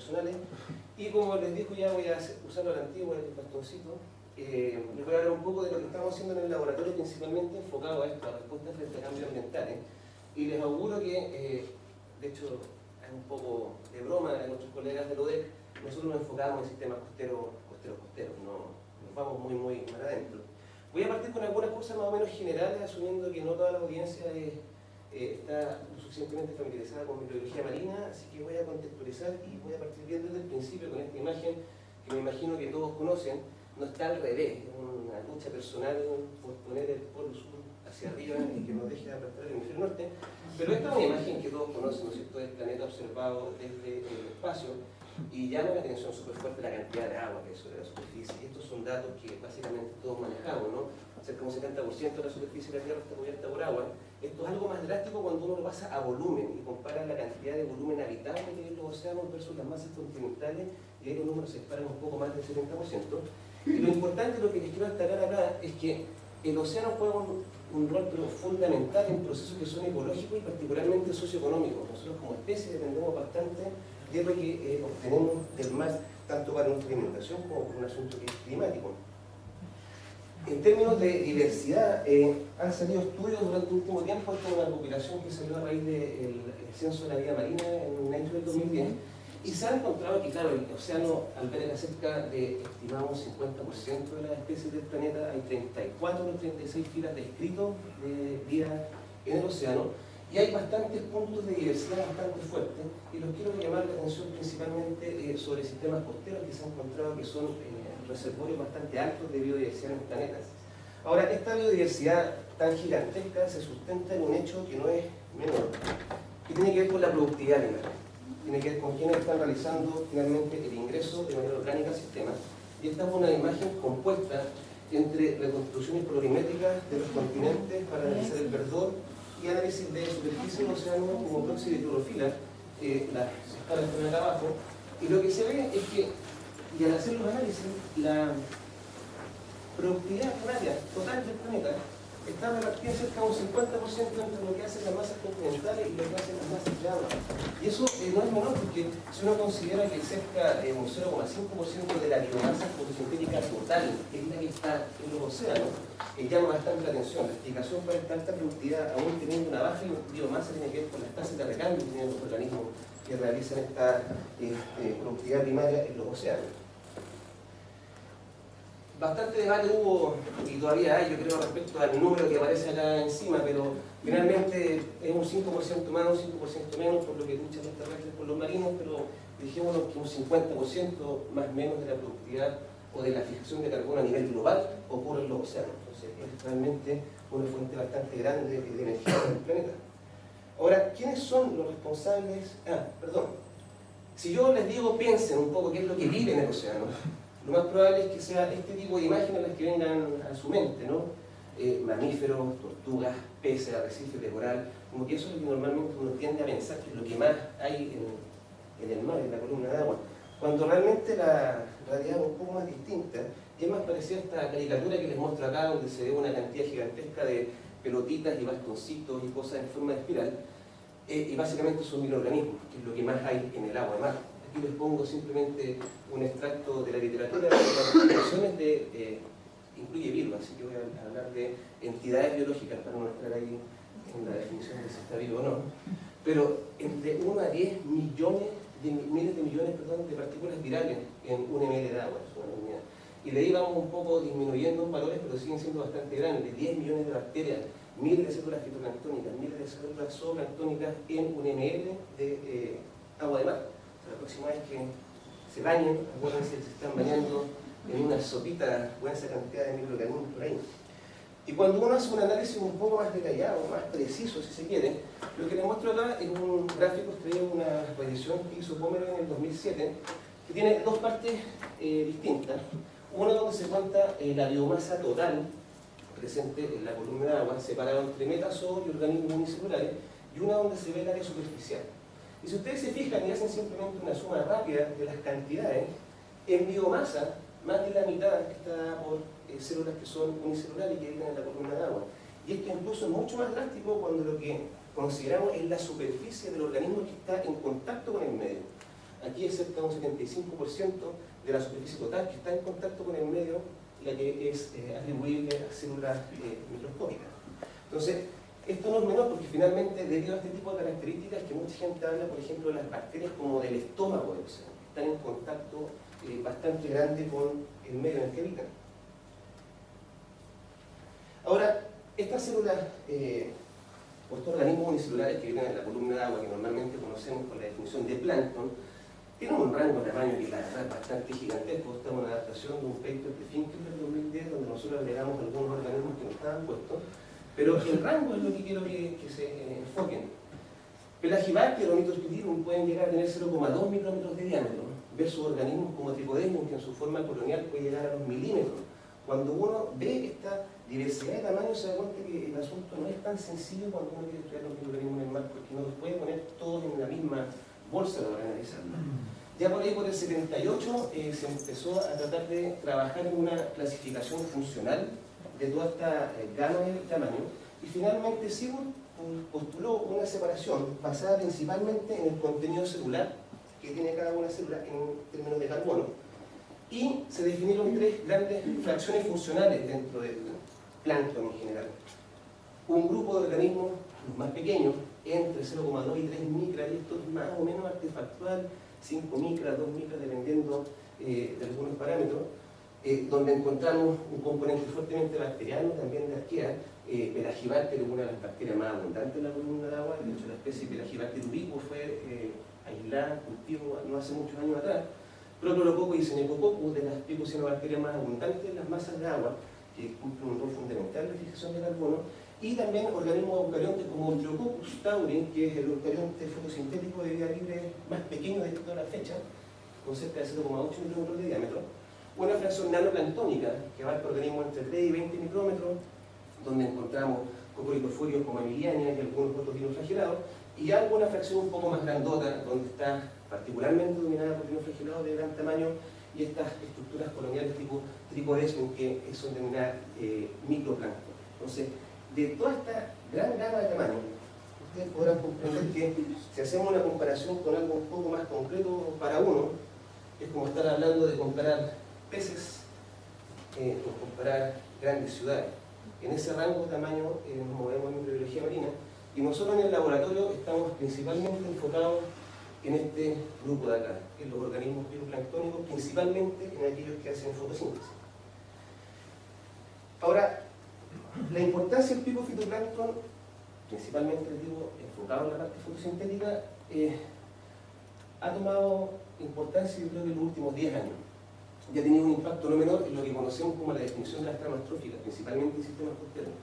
personales. Y como les digo, ya voy a usarlo al antiguo, el bastoncito. Les voy a hablar un poco de lo que estamos haciendo en el laboratorio, principalmente enfocado a esto, a respuestas frente a cambios ambientales. Y les auguro que, de hecho, es un poco de broma a nuestros colegas del ODEC, nosotros nos enfocamos en sistemas costeros, no nos vamos muy mal adentro. Voy a partir con algunas cosas más o menos generales, asumiendo que no toda la audiencia está lo suficientemente familiarizada con microbiología marina, así que voy a contextualizar y voy a partir bien desde el principio con esta imagen que me imagino que todos conocen. No está al revés, es una lucha personal por poner el polo sur hacia arriba y que nos deje de aplastar el hemisferio norte, pero esta es una imagen que todos conocen, ¿no es cierto?, del planeta observado desde el espacio, y llama la atención súper fuerte la cantidad de agua que hay sobre la superficie. Y estos son datos que básicamente todos manejamos, ¿no? Cerca de un 70% de la superficie de la Tierra está cubierta por agua. Esto es algo más drástico cuando uno lo pasa a volumen y compara la cantidad de volumen habitable que hay en los océanos versus las masas continentales, y ahí los números se disparan un poco más del 70%. Y lo importante, lo que les quiero destacar acá, es que el océano juega un rol pero fundamental en procesos que son ecológicos y particularmente socioeconómicos. Nosotros como especie dependemos bastante de lo que obtenemos del mar, tanto para nuestra alimentación como por un asunto que es climático. En términos de diversidad, han salido estudios durante el último tiempo. Esta es una recopilación que salió a raíz del censo de la vida marina en Nature del 2010. Y se ha encontrado que, claro, el océano alberga cerca de, estimamos, 50% de las especies del planeta. Hay 34 o 36 filas de escritos de vida en el océano. Y hay bastantes puntos de diversidad bastante fuertes. Y los quiero llamar la atención principalmente sobre sistemas costeros que se han encontrado que son reservorios bastante altos de biodiversidad en el planeta. Ahora, esta biodiversidad tan gigantesca se sustenta en un hecho que no es menor, que tiene que ver con la productividad animal. Tiene que ver con quienes están realizando finalmente el ingreso de manera orgánica al sistema. Y esta es una imagen compuesta entre reconstrucciones colorimétricas de los continentes para analizar el verdor y análisis de superficie del océano como proxy de clorofila, las escalas que ven acá abajo. Y lo que se ve es que, y al hacer los análisis, la productividad primaria total del planeta está repartida cerca de un 50% entre lo que hacen las masas continentales y lo que hacen las masas de agua. Y eso no es menor, porque si uno considera que cerca de un 0,5% de la biomasa fotosintética total es la que está en los océanos, llama bastante la atención. La explicación para esta alta productividad, aún teniendo una baja biomasa, tiene que ver con las tasas de recambio que tienen los organismos que realizan esta productividad primaria en los océanos. Bastante debate hubo, y todavía hay, yo creo, respecto al número que aparece acá encima, pero finalmente es un 5% más, un 5% menos, por lo que luchan los terrestres por los marinos, pero dijémonos que un 50% más menos de la productividad o de la fijación de carbono a nivel global ocurre en los océanos. Entonces es realmente una fuente bastante grande de energía del planeta. Ahora, ¿quiénes son los responsables? Si yo les digo, piensen un poco qué es lo que vive en el océano, lo más probable es que sea este tipo de imágenes las que vengan a su mente, ¿no? Mamíferos, tortugas, peces, arrecifes de coral, como que eso es lo que normalmente uno tiende a pensar que es lo que más hay en el mar, en la columna de agua, cuando realmente la realidad es un poco más distinta, y es más parecida a esta caricatura que les muestro acá, donde se ve una cantidad gigantesca de pelotitas y bastoncitos y cosas en forma de espiral, y básicamente son microorganismos, que es lo que más hay en el agua de mar. Aquí les pongo simplemente un extracto de la literatura de las definiciones incluye virus, así que voy a hablar de entidades biológicas para no entrar ahí en la definición de si está vivo o no, pero entre 1 a 10 millones miles de millones de partículas virales en un ml de agua, es una unidad. Y de ahí vamos un poco disminuyendo en valores, pero siguen siendo bastante grandes, 10 millones de bacterias, miles de células fitoplanctónicas, miles de células zooplanctónicas en un ml de agua de mar. La próxima vez que se bañen, acuérdense que se están bañando en una sopita con esa cantidad de microorganismos por ahí. Y cuando uno hace un análisis un poco más detallado, más preciso si se quiere, lo que les muestro acá es un gráfico extraído de una revisión que hizo Pomeroy en el 2007, que tiene dos partes distintas. Una donde se cuenta la biomasa total presente en la columna de agua, separada entre metazoos y organismos unicelulares, y una donde se ve el área superficial. Y si ustedes se fijan y hacen simplemente una suma rápida de las cantidades, en biomasa, más de la mitad está por células que son unicelulares y que viven en la columna de agua. Y esto incluso es mucho más drástico cuando lo que consideramos es la superficie del organismo que está en contacto con el medio. Aquí es cerca representa un 75% de la superficie total que está en contacto con el medio, la que es atribuible a células microscópicas. Entonces, esto no es menor porque finalmente, debido a este tipo de características, que mucha gente habla, por ejemplo, de las bacterias como del estómago del océano, que están en contacto bastante grande con el medio en el que habitan. Ahora, estas células o estos organismos unicelulares que viven en la columna de agua, que normalmente conocemos con la definición de plancton, tienen un rango de tamaño que la verdad es bastante gigantesco. Esta es una adaptación de un paper de Finkel del 2010, donde nosotros agregamos algunos organismos que no estaban puestos, pero el rango es lo que quiero que se enfoquen. Pelagibacter o Nitrospiridium pueden llegar a tener 0,2 micrómetros de diámetro, versus organismos como Trichodesmium, que en su forma colonial puede llegar a los milímetros. Cuando uno ve esta diversidad de tamaños, se da cuenta que el asunto no es tan sencillo cuando uno quiere estudiar los microorganismos en el mar, porque no los puede poner todos en la misma bolsa para analizarlo. Ya por ahí, por el 78, se empezó a tratar de trabajar en una clasificación funcional de toda esta gama de tamaño, y finalmente Sigurd postuló una separación basada principalmente en el contenido celular que tiene cada una célula en términos de carbono, y se definieron tres grandes fracciones funcionales dentro del plancton en general. Un grupo de organismos más pequeños, entre 0,2 y 3 micras, y esto es más o menos artefactual, 5 micras, 2 micras, dependiendo de algunos parámetros, donde encontramos un componente fuertemente bacteriano, también de arquea. Pelagibacter es una de las bacterias más abundantes en la columna de agua. De hecho, la especie Pelagibacter ubiquo fue aislada, cultivo no hace muchos años atrás. Prochlorococcus y Senecococcus, de las picocianobacterias más abundantes en las masas de agua, que cumplen un rol fundamental en la fijación de carbono, y también organismos eucariontes como Triococcus tauri, que es el eucarionte fotosintético de vida libre más pequeño de toda la fecha, con cerca de 0,8 micrómetros de diámetro. Una fracción nanoplanctónica, que abarca organismos entre 3 y 20 micrómetros, donde encontramos cocoricoforios como Emiliania y algunos otros dinoflagelados, y alguna fracción un poco más grandota, donde está particularmente dominada por dinoflagelados de gran tamaño, y estas estructuras coloniales tipo Trichodesmium, que son denominadas microplancton. Entonces, de toda esta gran gama de tamaño, ustedes podrán comprender que si hacemos una comparación con algo un poco más concreto para uno, es como estar hablando de comparar peces o comparar grandes ciudades. En ese rango de tamaño nos movemos en microbiología marina, y nosotros en el laboratorio estamos principalmente enfocados en este grupo de acá, en los organismos fitoplanctónicos, principalmente en aquellos que hacen fotosíntesis. Ahora, la importancia del pico fitoplancton, principalmente el tipo enfocado en la parte fotosintética, ha tomado importancia, yo creo que en los últimos 10 años. Ya ha tenido un impacto no menor en lo que conocemos como la definición de las tramas tróficas, principalmente en sistemas costeros.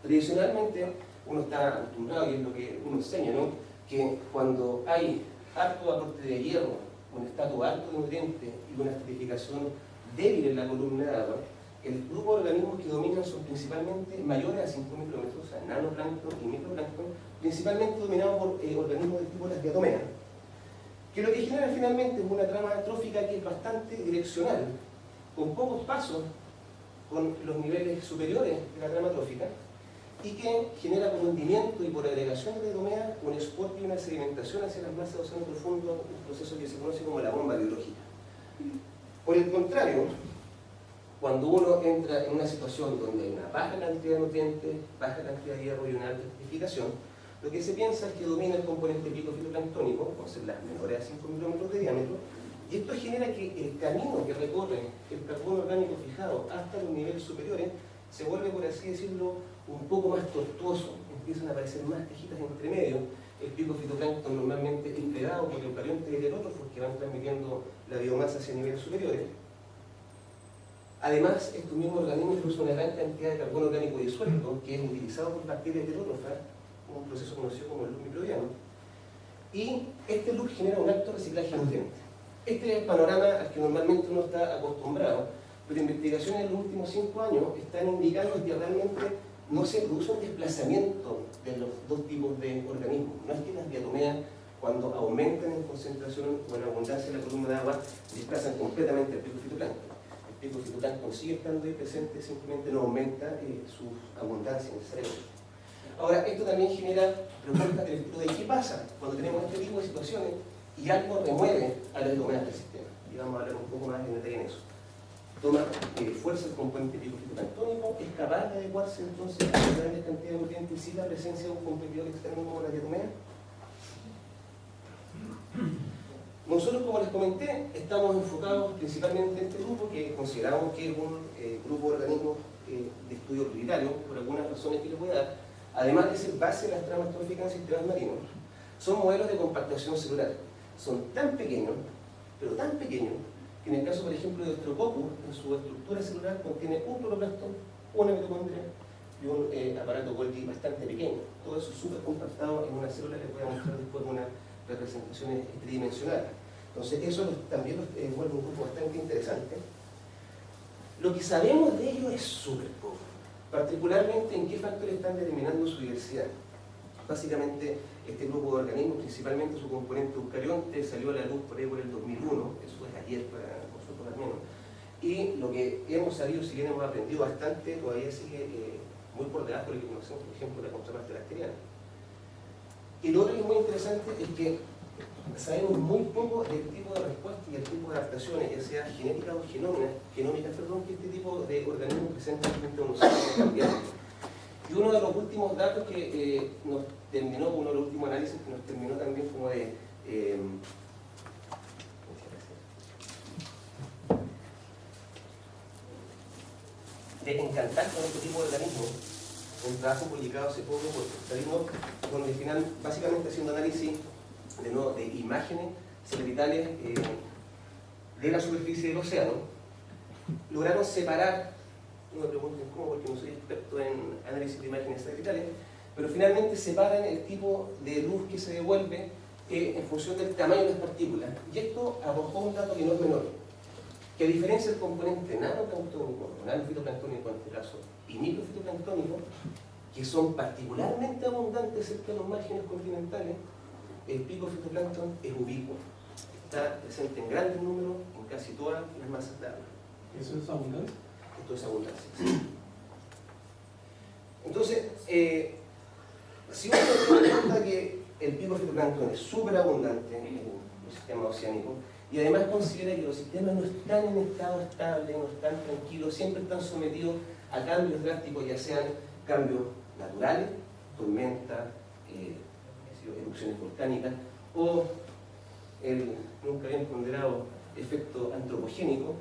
Tradicionalmente, uno está acostumbrado, y es lo que uno enseña, ¿no?, que cuando hay alto aporte de hierro, un estatus alto de nutrientes y una estratificación débil en la columna de agua, el grupo de organismos que dominan son principalmente mayores a 5 micrómetros, o sea, nanoplancton y microplancton, principalmente dominados por organismos de tipo las diatomeas, que lo que genera finalmente es una trama trófica que es bastante direccional, con pocos pasos con los niveles superiores de la trama trófica, y que genera por hundimiento y por agregación de diatomeas un exporte y una sedimentación hacia las masas de océano profundo, un proceso que se conoce como la bomba biológica. Por el contrario, cuando uno entra en una situación donde hay una baja cantidad de nutrientes, baja cantidad de hierro y una alta estratificación, lo que se piensa es que domina el componente pico fitoplanctónico, con células menores a 5 micrómetros de diámetro, y esto genera que el camino que recorre el carbono orgánico fijado hasta los niveles superiores se vuelve, por así decirlo, un poco más tortuoso. Empiezan a aparecer más tejitas entre medio. El pico fitoplancton normalmente es predado por eucariontes heterótrofos que van transmitiendo la biomasa hacia niveles superiores. Además, estos mismos organismos producen una gran cantidad de carbono orgánico disuelto, que es utilizado por bacterias heterótrofas, un proceso conocido como el loop microbiano, y este loop genera un alto reciclaje de nutrientes. Este es el panorama al que normalmente uno está acostumbrado, pero investigaciones en los últimos 5 años están indicando que realmente no se produce un desplazamiento de los dos tipos de organismos. No es que las diatomeas, cuando aumentan en concentración o en abundancia en la columna de agua, desplazan completamente el pico fitoplancton. El pico fitoplancton sigue estando ahí presente, simplemente no aumenta su abundancia necesariamente. Ahora, esto también genera preguntas del estilo de qué pasa cuando tenemos este tipo de situaciones y algo remueve a las domenas del sistema. Y vamos a hablar un poco más en detalle en eso. Toma fuerza el componente picofitoplanctónico, es capaz de adecuarse entonces a las grandes cantidades de nutrientes sin la presencia de un competidor externo como la diatomea. Nosotros, como les comenté, estamos enfocados principalmente en este grupo que consideramos que es un grupo de organismos de estudio prioritario, por algunas razones que les voy a dar, además de ser base de las tramas tróficas en sistemas marinos. Son modelos de compactación celular. Son tan pequeños, pero tan pequeños, que en el caso, por ejemplo, de Astrococcus, en su estructura celular contiene un cloroplasto, una mitocondria y un aparato Golgi bastante pequeño. Todo eso súper compactado en una célula que les voy a mostrar después una representaciones tridimensionales. Entonces eso también vuelve un grupo bastante interesante. Lo que sabemos de ellos es súper poco, particularmente en qué factores están determinando su diversidad. Básicamente este grupo de organismos, principalmente su componente eucarionte, salió a la luz por ahí por el 2001, eso es ayer para nosotros al menos, y lo que hemos sabido, si bien hemos aprendido bastante, todavía sigue muy por debajo de lo que conocemos, por ejemplo, la contraparte bacteriana. Y lo otro que es muy interesante es que sabemos muy poco del tipo de respuesta y el tipo de adaptaciones, ya sea genéticas o genómicas, que este tipo de organismos presentan frente a unos sistemas cambiantes. Y uno de los últimos datos que nos terminó, uno de los últimos análisis que nos terminó también como de encantar con este tipo de organismos, un trabajo publicado hace poco por Especialismo, donde al final, básicamente haciendo análisis de imágenes satelitales de la superficie del océano, lograron separar, no me pregunten cómo porque no soy experto en análisis de imágenes satelitales, pero finalmente separan el tipo de luz que se devuelve en función del tamaño de las partículas. Y esto arrojó un dato que no es menor, que a diferencia del componente nanoplanctónico, o nanofitoplanctónico en este caso, y microfitoplanctónico, que son particularmente abundantes cerca de los márgenes continentales, el picofitoplancton es ubicuo. Está presente en grandes números en casi todas las masas de agua. ¿Eso es abundancia? Esto es abundancia, sí. Entonces, si uno se da cuenta que el picofitoplancton es súper abundante en el sistema oceánico, y además considera que los sistemas no están en estado estable, no están tranquilos, siempre están sometidos a cambios drásticos, ya sean cambios naturales, tormentas, erupciones volcánicas, o el nunca bien ponderado efecto antropogénico,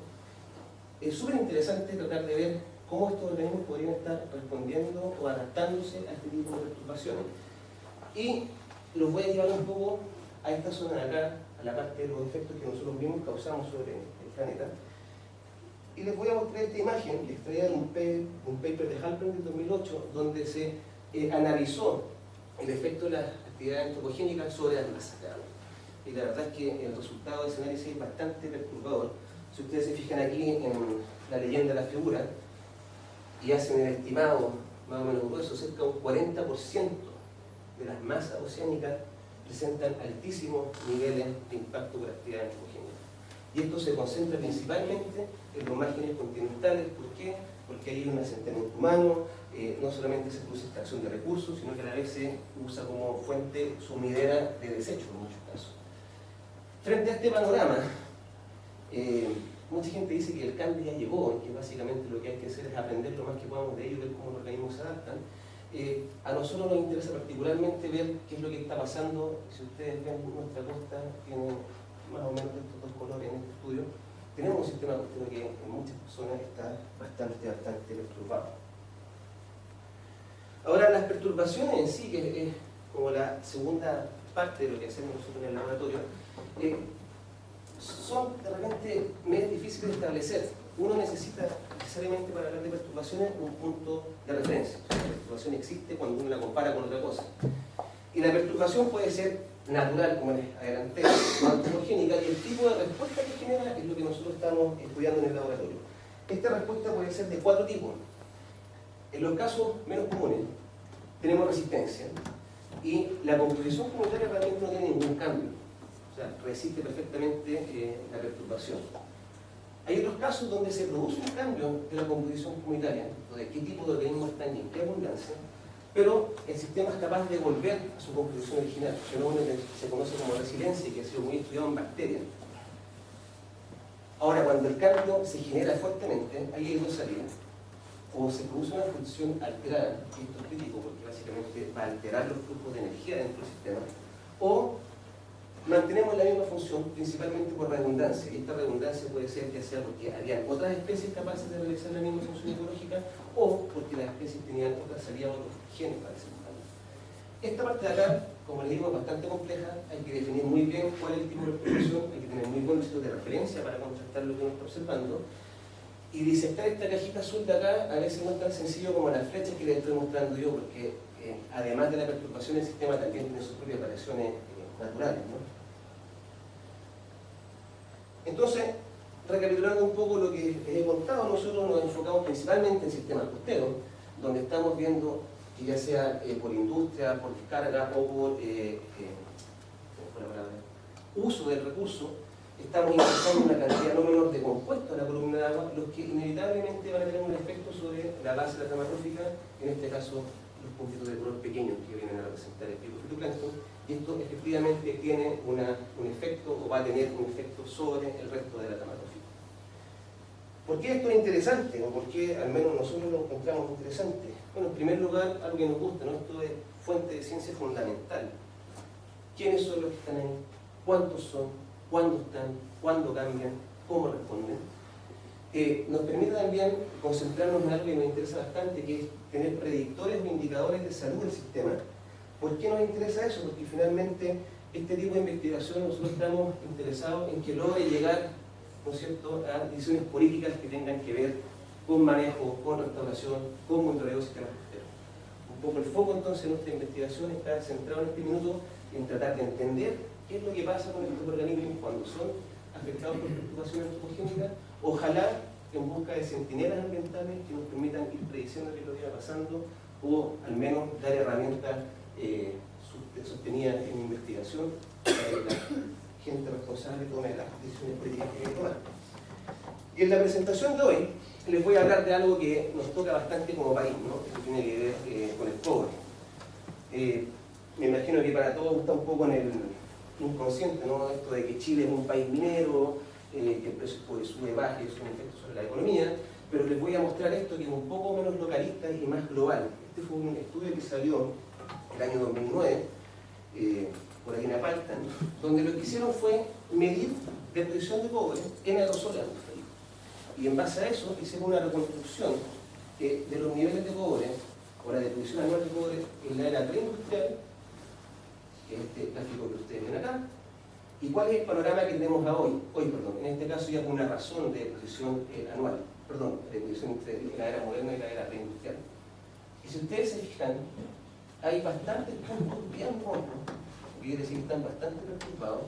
es súper interesante tratar de ver cómo estos organismos podrían estar respondiendo o adaptándose a este tipo de perturbaciones. Y los voy a llevar un poco a esta zona de acá, a la parte de los efectos que nosotros mismos causamos sobre el planeta. Y les voy a mostrar esta imagen que extraída de un paper de Halpern del 2008, donde se analizó el efecto de las actividades antropogénicas sobre las masas de agua. Y la verdad es que el resultado de ese análisis es bastante perturbador. Si ustedes se fijan aquí en la leyenda de la figura y hacen el estimado más o menos grueso, cerca de un 40% de las masas oceánicas presentan altísimos niveles de impacto por actividades antropogénicas. Y esto se concentra principalmente en los márgenes continentales. ¿Por qué? Porque hay un asentamiento humano, no solamente se produce extracción de recursos, sino que a la vez se usa como fuente sumidera de desechos en muchos casos. Frente a este panorama, mucha gente dice que el cambio ya llegó, y que básicamente lo que hay que hacer es aprender lo más que podamos de ello, ver cómo los organismos se adaptan. A nosotros nos interesa particularmente ver qué es lo que está pasando. Si ustedes ven nuestra costa, tiene más o menos estos dos colores en este estudio. Tenemos un sistema costero que en muchas zonas está bastante perturbado. Ahora, las perturbaciones en sí, que es como la segunda parte de lo que hacemos nosotros en el laboratorio, son de repente medio difíciles de establecer. Uno necesita necesariamente para hablar de perturbaciones un punto de referencia. O sea, la perturbación existe cuando uno la compara con otra cosa. Y la perturbación puede ser natural, como les adelanté, o antropogénica, y el tipo de respuesta que genera es lo que nosotros estamos estudiando en el laboratorio. Esta respuesta puede ser de 4 tipos. En los casos menos comunes tenemos resistencia, y la composición comunitaria realmente no tiene ningún cambio. O sea, resiste perfectamente la perturbación. Hay otros casos donde se produce un cambio de la composición comunitaria, de qué tipo de organismos están y en qué abundancia, pero el sistema es capaz de volver a su composición original, fenómeno que se conoce como resiliencia y que ha sido muy estudiado en bacterias. Ahora, cuando el cambio se genera fuertemente, ahí hay dos salidas. O se produce una función alterada, y esto es crítico porque básicamente va a alterar los flujos de energía dentro del sistema, o mantenemos la misma función principalmente por redundancia, y esta redundancia puede ser ya sea porque habían otras especies capaces de realizar la misma función ecológica, o porque las especies tenían otras salidas, otros genes para ese cambio. Esta parte de acá, como les digo, es bastante compleja, hay que definir muy bien cuál es el tipo de reproducción, hay que tener muy buenos sitios de referencia para contrastar lo que uno está observando, y disectar esta cajita azul de acá a veces no es tan sencillo como las flechas que les estoy mostrando yo, porque además de la perturbación del sistema también tiene sus propias variaciones naturales, ¿no? Entonces, recapitulando un poco lo que les he contado, nosotros nos enfocamos principalmente en sistemas costeros, donde estamos viendo que ya sea por industria, por descarga o por uso del recurso, estamos ingresando una cantidad no menor de compuestos a la columna de agua, los que inevitablemente van a tener un efecto sobre la base de la trama trófica, en este caso los puntitos de color pequeños que vienen a representar el tipo fitoplancton, y esto efectivamente tiene un efecto o va a tener un efecto sobre el resto de la trama trófica. ¿Por qué esto es interesante? ¿O por qué al menos nosotros lo encontramos interesante? Bueno, en primer lugar, algo que nos gusta, ¿no? Esto es fuente de ciencia fundamental. ¿Quiénes son los que están ahí? ¿Cuántos son? ¿Cuándo están? ¿Cuándo cambian? ¿Cómo responden? Nos permite también concentrarnos en algo que nos interesa bastante, que es tener predictores o indicadores de salud del sistema. ¿Por qué nos interesa eso? Porque finalmente este tipo de investigación nosotros estamos interesados en que logre llegar, ¿no es cierto?, a decisiones políticas que tengan que ver con manejo, con restauración, con monitoreo de sistemas costeros. Un poco el foco entonces de nuestra investigación está centrado en este minuto en tratar de entender qué es lo que pasa con estos organismos cuando son afectados por perturbaciones antropogénicas, ojalá en busca de centinelas ambientales que nos permitan ir prediciendo qué es lo que va pasando, o al menos dar herramientas sostenidas en investigación para que la gente responsable tome las decisiones políticas que hay que tomar. Y en la presentación de hoy les voy a hablar de algo que nos toca bastante como país, ¿no? Que tiene que ver con el cobre. Me imagino que para todos está un poco en el inconsciente, ¿no? Esto de que Chile es un país minero, que el precio sube, baja, y eso es un efecto sobre la economía, pero les voy a mostrar esto que es un poco menos localista y más global. Este fue un estudio que salió el año 2009, por aquí en Apaltan, donde lo que hicieron fue medir deposición de cobre en aerosoles atmosféricos. Y en base a eso hicieron una reconstrucción de los niveles de cobre, o la deposición anual de cobre en la era preindustrial, que es este gráfico que ustedes ven acá, y cuál es el panorama que tenemos a hoy, en este caso ya con una razón de deposición anual, de deposición entre la era moderna y la era preindustrial. Y si ustedes se fijan, hay bastantes puntos bien rojos, quiere decir que están bastante perturbados,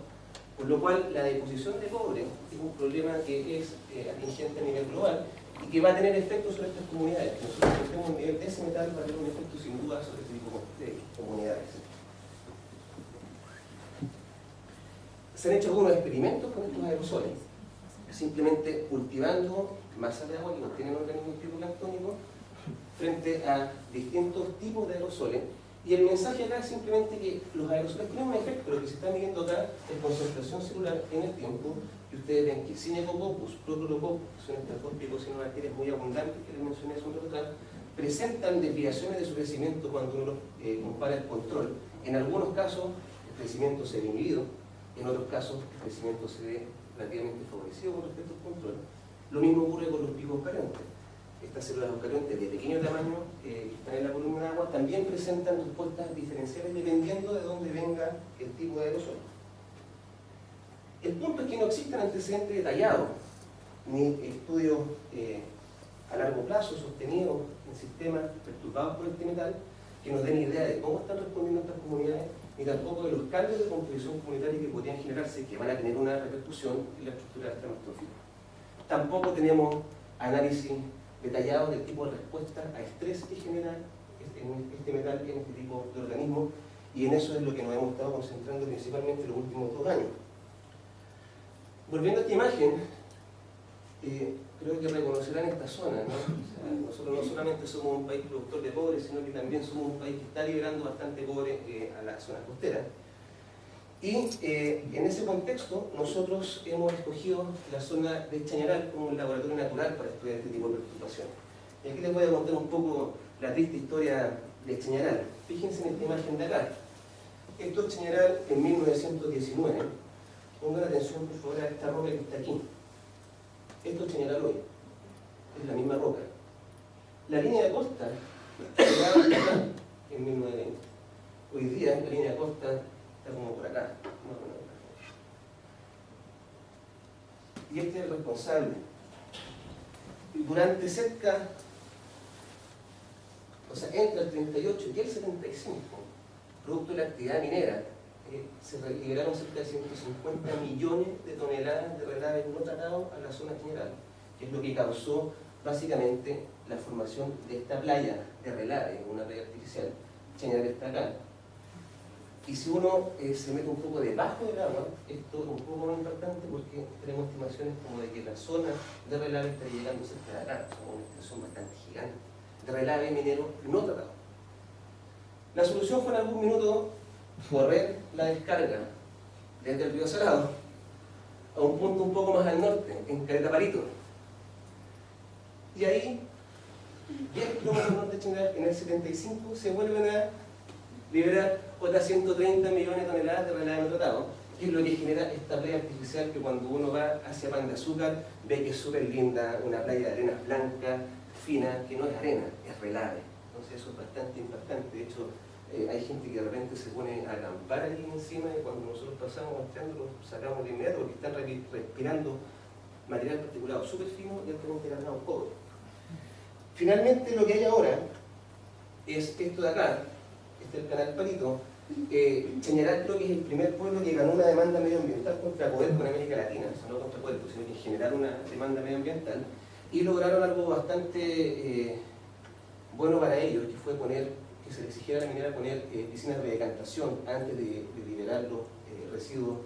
por lo cual la deposición de cobre es un problema que es atingente a nivel global y que va a tener efectos sobre estas comunidades. Nosotros tenemos un nivel de ese metal va a tener un efecto sin duda sobre este tipo de comunidades. Se han hecho algunos experimentos con estos aerosoles, simplemente cultivando masas de agua que no tienen organismos fitoplanctónicos frente a distintos tipos de aerosoles. Y el mensaje acá es simplemente que los aerosoles tienen un efecto. Lo que se está midiendo acá es concentración celular en el tiempo, y ustedes ven que Synechococcus, Prochlorococcus, que son estas dos picocinobacterias muy abundantes que les mencioné hace un rato atrás, presentan desviaciones de su crecimiento cuando uno compara el control. En algunos casos el crecimiento se ve inhibido, en otros casos el crecimiento se ve relativamente favorecido con respecto al control. Lo mismo ocurre con los picos eucariontes. Estas células eucariontes de pequeño tamaño que están en la columna de agua también presentan respuestas diferenciales dependiendo de dónde venga el tipo de aerosol. El punto es que no existen antecedentes detallados ni estudios a largo plazo sostenidos en sistemas perturbados por este metal que nos den idea de cómo están respondiendo estas comunidades, ni tampoco de los cambios de composición comunitaria que podrían generarse y que van a tener una repercusión en la estructura de sistemas tróficos. Tampoco tenemos análisis detallados del tipo de respuesta a estrés que genera este metal en este tipo de organismos, y en eso es lo que nos hemos estado concentrando principalmente en los últimos 2 años. Volviendo a esta imagen, creo que reconocerán esta zona, ¿no? O sea, nosotros no solamente somos un país productor de cobre, sino que también somos un país que está liberando bastante cobre a la zona costera. Y en ese contexto nosotros hemos escogido la zona de Chañaral como un laboratorio natural para estudiar este tipo de perturbaciones. Y aquí les voy a contar un poco la triste historia de Chañaral. Fíjense en esta imagen de acá. Esto es Chañaral en 1919. Pongan atención por favor a esta roca que está aquí. Esto es Chañaral hoy. Es la misma roca. La línea de costa llegaba hasta acá en 1920. Hoy día la línea de costa está como por acá. Y este es el responsable. Durante cerca, o sea, entre el 38 y el 75, producto de la actividad minera, se liberaron cerca de 150 millones de toneladas de relaves no tratados a la zona general, que es lo que causó básicamente la formación de esta playa de relave, una playa artificial. Chañaral está acá. Y si uno se mete un poco debajo del agua, esto es un poco más importante porque tenemos estimaciones como de que la zona de relave está llegando cerca de acá, es una extensión bastante gigante, de relave minero no tratado. La solución fue en algún minuto correr la descarga desde el río Salado a un punto un poco más al norte, en Caleta Parito. Y ahí, 10 kilómetros norte de Chañaral, en el 75, se vuelven a liberar otras 130 millones de toneladas de relave no tratado, que es lo que genera esta playa artificial que cuando uno va hacia Pan de Azúcar ve que es súper linda, una playa de arena blanca, fina, que no es arena, es relave. Entonces eso es bastante impactante. De hecho, hay gente que de repente se pone a acampar ahí encima y cuando nosotros pasamos mostrando, lo sacamos de inmediato porque están respirando material particulado súper fino y altamente cargado cobre. Finalmente lo que hay ahora es esto de acá, este es el canal Palito. Chañaral creo que es el primer pueblo que ganó una demanda medioambiental contra Codelco en América Latina, o sea, no contra Codelco, sino que en general una demanda medioambiental, y lograron algo bastante bueno para ellos, que fue que se le exigiera a la minera poner piscinas de decantación antes de liberar los residuos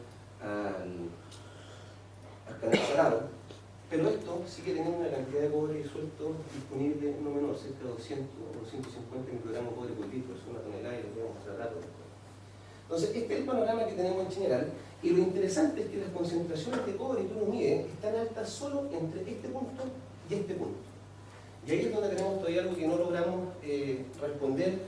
al canal Salado. Pero esto sigue teniendo una cantidad de cobre suelto disponible no menor, cerca de 200 o 250 microgramos de cobre por litro, es una tonelada y lo podemos mostrar rato después. Entonces, este es el panorama que tenemos en general, y lo interesante es que las concentraciones de cobre que uno mide están altas solo entre este punto y este punto. Y ahí es donde tenemos todavía algo que no logramos responder,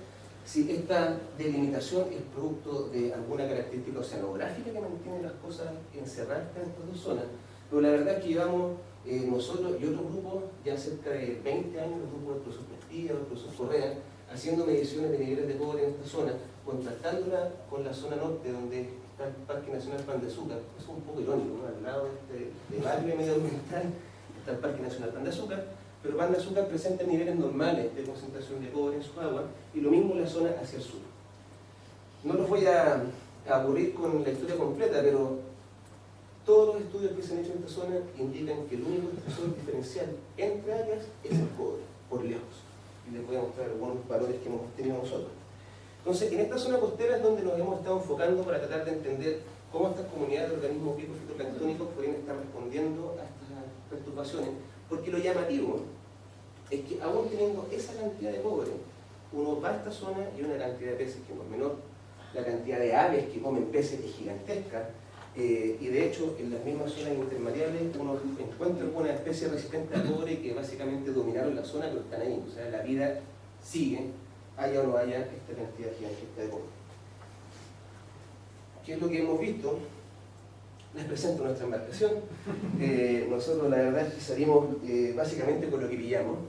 si esta delimitación es producto de alguna característica oceanográfica que mantiene las cosas encerradas en estas dos zonas. Pero la verdad es que llevamos nosotros y otros grupos, ya cerca de 20 años, los grupos del profesor Castilla, del profesor Correa, haciendo mediciones de niveles de cobre en esta zona, contrastándola con la zona norte, donde está el Parque Nacional Pan de Azúcar. Eso es un poco irónico, ¿no? Al lado de este barrio medioambiental está el Parque Nacional Pan de Azúcar, pero Pan de Azúcar presenta niveles normales de concentración de cobre en su agua, y lo mismo en la zona hacia el sur. No los voy a aburrir con la historia completa, pero todos los estudios que se han hecho en esta zona indican que el único estresor diferencial entre áreas es el cobre, por lejos. Y les voy a mostrar algunos valores que hemos tenido nosotros. Entonces, en esta zona costera es donde nos hemos estado enfocando para tratar de entender cómo estas comunidades de organismos vivos fitoplanctónicos podrían estar respondiendo a estas perturbaciones, porque lo llamativo es que aún teniendo esa cantidad de cobre, uno va a esta zona y una cantidad de peces que no es menor, la cantidad de aves que comen peces es gigantesca, y de hecho en las mismas zonas intermareales uno encuentra algunas especies resistentes al cobre que básicamente dominaron la zona, pero están ahí. O sea, la vida sigue, haya o no haya esta cantidad gigantesca de cobre. ¿Qué es lo que hemos visto? Les presento nuestra embarcación. Nosotros la verdad es que salimos básicamente con lo que pillamos.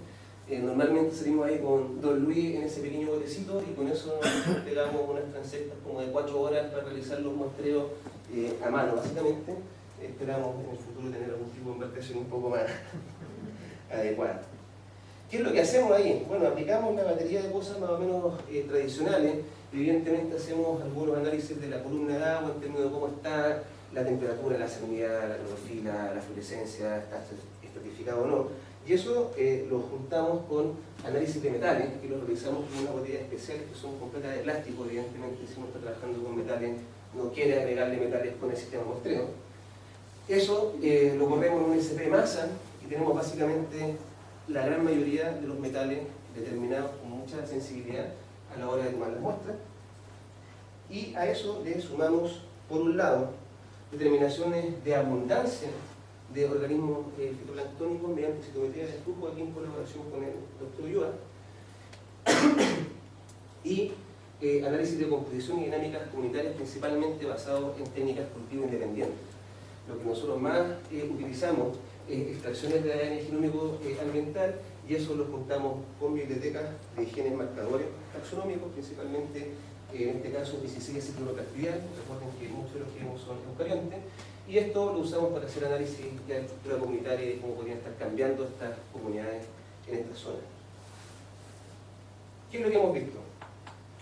Normalmente salimos ahí con Don Luis en ese pequeño botecito y con eso nos pegamos unas transectas como de 4 horas para realizar los muestreos a mano, básicamente. Esperamos en el futuro tener algún tipo de embarcación un poco más adecuada. ¿Qué es lo que hacemos ahí? Bueno, aplicamos la batería de cosas más o menos tradicionales. Evidentemente hacemos algunos análisis de la columna de agua en términos de cómo está la temperatura, la salinidad, la clorofila, la fluorescencia, está estratificado o no. Y eso lo juntamos con análisis de metales, que lo realizamos con una botella especial que son completas de plástico. Evidentemente, si uno está trabajando con metales, no quiere agregarle metales con el sistema muestreo. Eso lo corremos en un SP masa y tenemos básicamente la gran mayoría de los metales determinados con mucha sensibilidad a la hora de tomar las muestras. Y a eso le sumamos, por un lado, determinaciones de abundancia de organismos fitoplanctónicos mediante citometría de flujo, aquí en colaboración con el Dr. Ulloa, y análisis de composición y dinámicas comunitarias principalmente basados en técnicas cultivo independientes. Lo que nosotros más utilizamos es extracciones de ADN genómico ambiental, y eso lo juntamos con bibliotecas de genes marcadores taxonómicos, principalmente en este caso 16 ciclorocactividad. Recuerden que muchos de los genes son eucariontes, y esto lo usamos para hacer análisis de estructura comunitaria y cómo podrían estar cambiando estas comunidades en esta zona. ¿Qué es lo que hemos visto?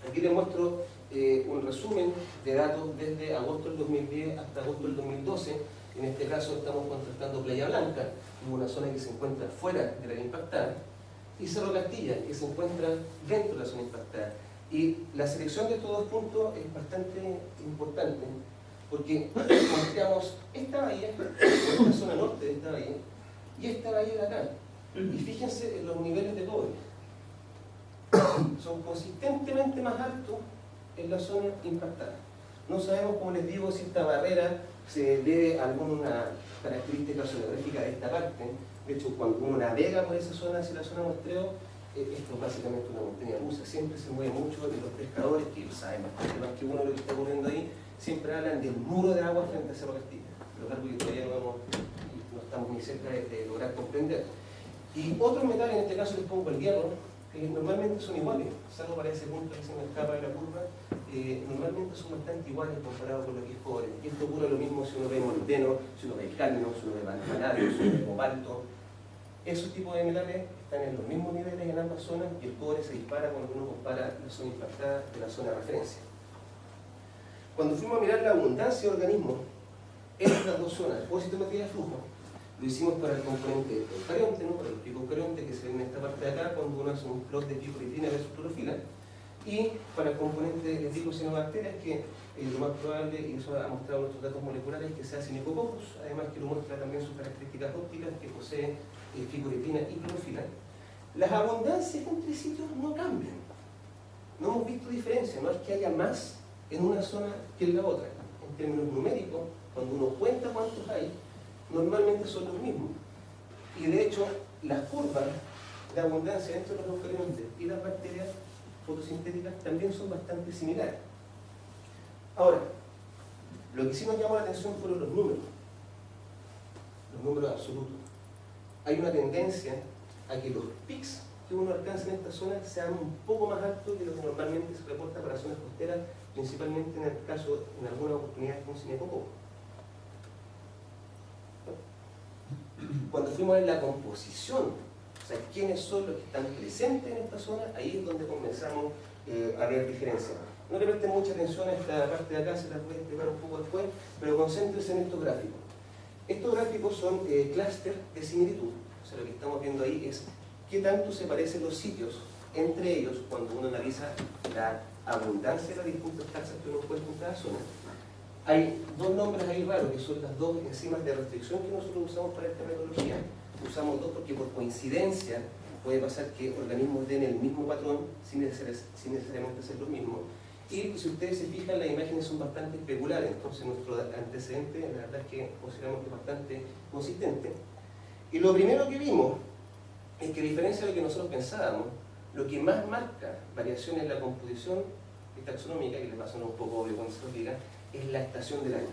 Aquí les muestro un resumen de datos desde agosto del 2010 hasta agosto del 2012. En este caso estamos contrastando Playa Blanca, una zona que se encuentra fuera de la impactada, y Cerro Castilla, que se encuentra dentro de la zona impactada. Y la selección de estos dos puntos es bastante importante, porque mostramos esta bahía, esta zona norte de esta bahía, y esta bahía de acá. Y fíjense en los niveles de cobre. Son consistentemente más altos en la zona impactada. No sabemos, como les digo, si esta barrera se debe a alguna característica oceanográfica de esta parte. De hecho, cuando uno navega por esa zona hacia la zona muestreo, esto es básicamente una montaña rusa, siempre se mueve mucho, y los pescadores, que saben bastante más que uno de lo que está ocurriendo ahí, siempre hablan del muro de agua frente a Cerro Castilla, lo algo que todavía no estamos ni cerca de lograr comprender. Y otros metales, en este caso les pongo el hierro, que normalmente son iguales, salvo para ese punto que se me escapa de la curva, normalmente son bastante iguales comparados con lo que es cobre. Y esto ocurre lo mismo si uno ve molibdeno, si uno ve cadmio, si uno ve vanadio, si uno ve cobalto. Esos tipos de metales están en los mismos niveles en ambas zonas, y el cobre se dispara cuando uno compara la zona impactada de la zona de referencia. Cuando fuimos a mirar la abundancia de organismos en estas dos zonas, por citometría de flujo, lo hicimos para el componente eucarionte, ¿no? Para el pico eucarionte que se ve en esta parte de acá cuando uno hace un plot de picoretina versus clorofila, y para el componente de cianobacterias, que lo más probable, y eso ha mostrado nuestros datos moleculares, que sea Cynipococus, además que lo muestra también sus características ópticas, que posee picoretina y clorofila. Las abundancias entre sitios no cambian, no hemos visto diferencia, no es que haya más en una zona que en la otra. En términos numéricos, cuando uno cuenta cuántos hay, normalmente son los mismos. Y de hecho, las curvas de abundancia dentro de los eucariontes y las bacterias fotosintéticas también son bastante similares. Ahora, lo que sí nos llamó la atención fueron los números absolutos. Hay una tendencia a que los pics que uno alcanza en esta zona sean un poco más altos que lo que normalmente se reporta para zonas costeras, principalmente en el caso, en algunas oportunidades con Cynipococus. Cuando fuimos en la composición, o sea, quiénes son los que están presentes en esta zona, ahí es donde comenzamos a ver diferencias. No le presten mucha atención a esta parte de acá, se las voy a explicar un poco después, pero concéntrense en estos gráficos. Estos gráficos son clústeres de similitud. O sea, lo que estamos viendo ahí es qué tanto se parecen los sitios entre ellos cuando uno analiza la abundancia de las distintas taxas que uno encuentra en cada zona. Hay dos nombres ahí raros, que son las dos enzimas de restricción que nosotros usamos para esta metodología. Usamos dos porque por coincidencia puede pasar que organismos den el mismo patrón sin necesariamente ser los mismos. Y si ustedes se fijan, las imágenes son bastante especulares, entonces nuestro antecedente, la verdad es que consideramos que es bastante consistente. Y lo primero que vimos es que, a diferencia de lo que nosotros pensábamos, lo que más marca variaciones en la composición taxonómica, que les va a sonar un poco obvio cuando se lo diga, es la estación del año.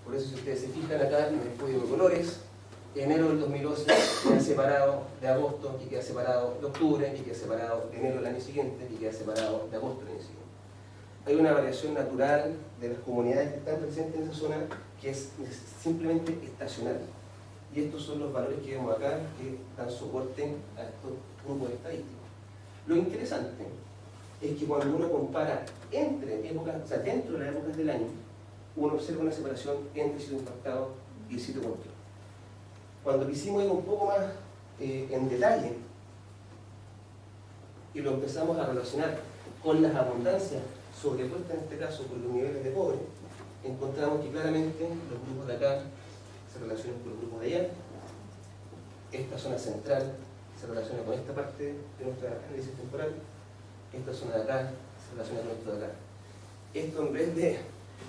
Por eso, si ustedes se fijan acá en el código de colores, enero del 2012 queda separado de agosto, que queda separado de octubre, que queda separado de enero del año siguiente, que queda separado de agosto del año siguiente. Hay una variación natural de las comunidades que están presentes en esa zona que es simplemente estacional. Y estos son los valores que vemos acá que dan soporte a estos grupos estadísticos. Lo interesante es que cuando uno compara entre épocas, o sea, dentro de las épocas del año, uno observa una separación entre sitio impactado y sitio control. Cuando quisimos ir un poco más en detalle y lo empezamos a relacionar con las abundancias sobrepuestas en este caso por los niveles de cobre, encontramos que claramente los grupos de acá se relacionan con los grupos de allá, esta zona central se relaciona con esta parte de nuestra análisis temporal, esta zona de acá se relaciona con esto de acá. Esto, en vez de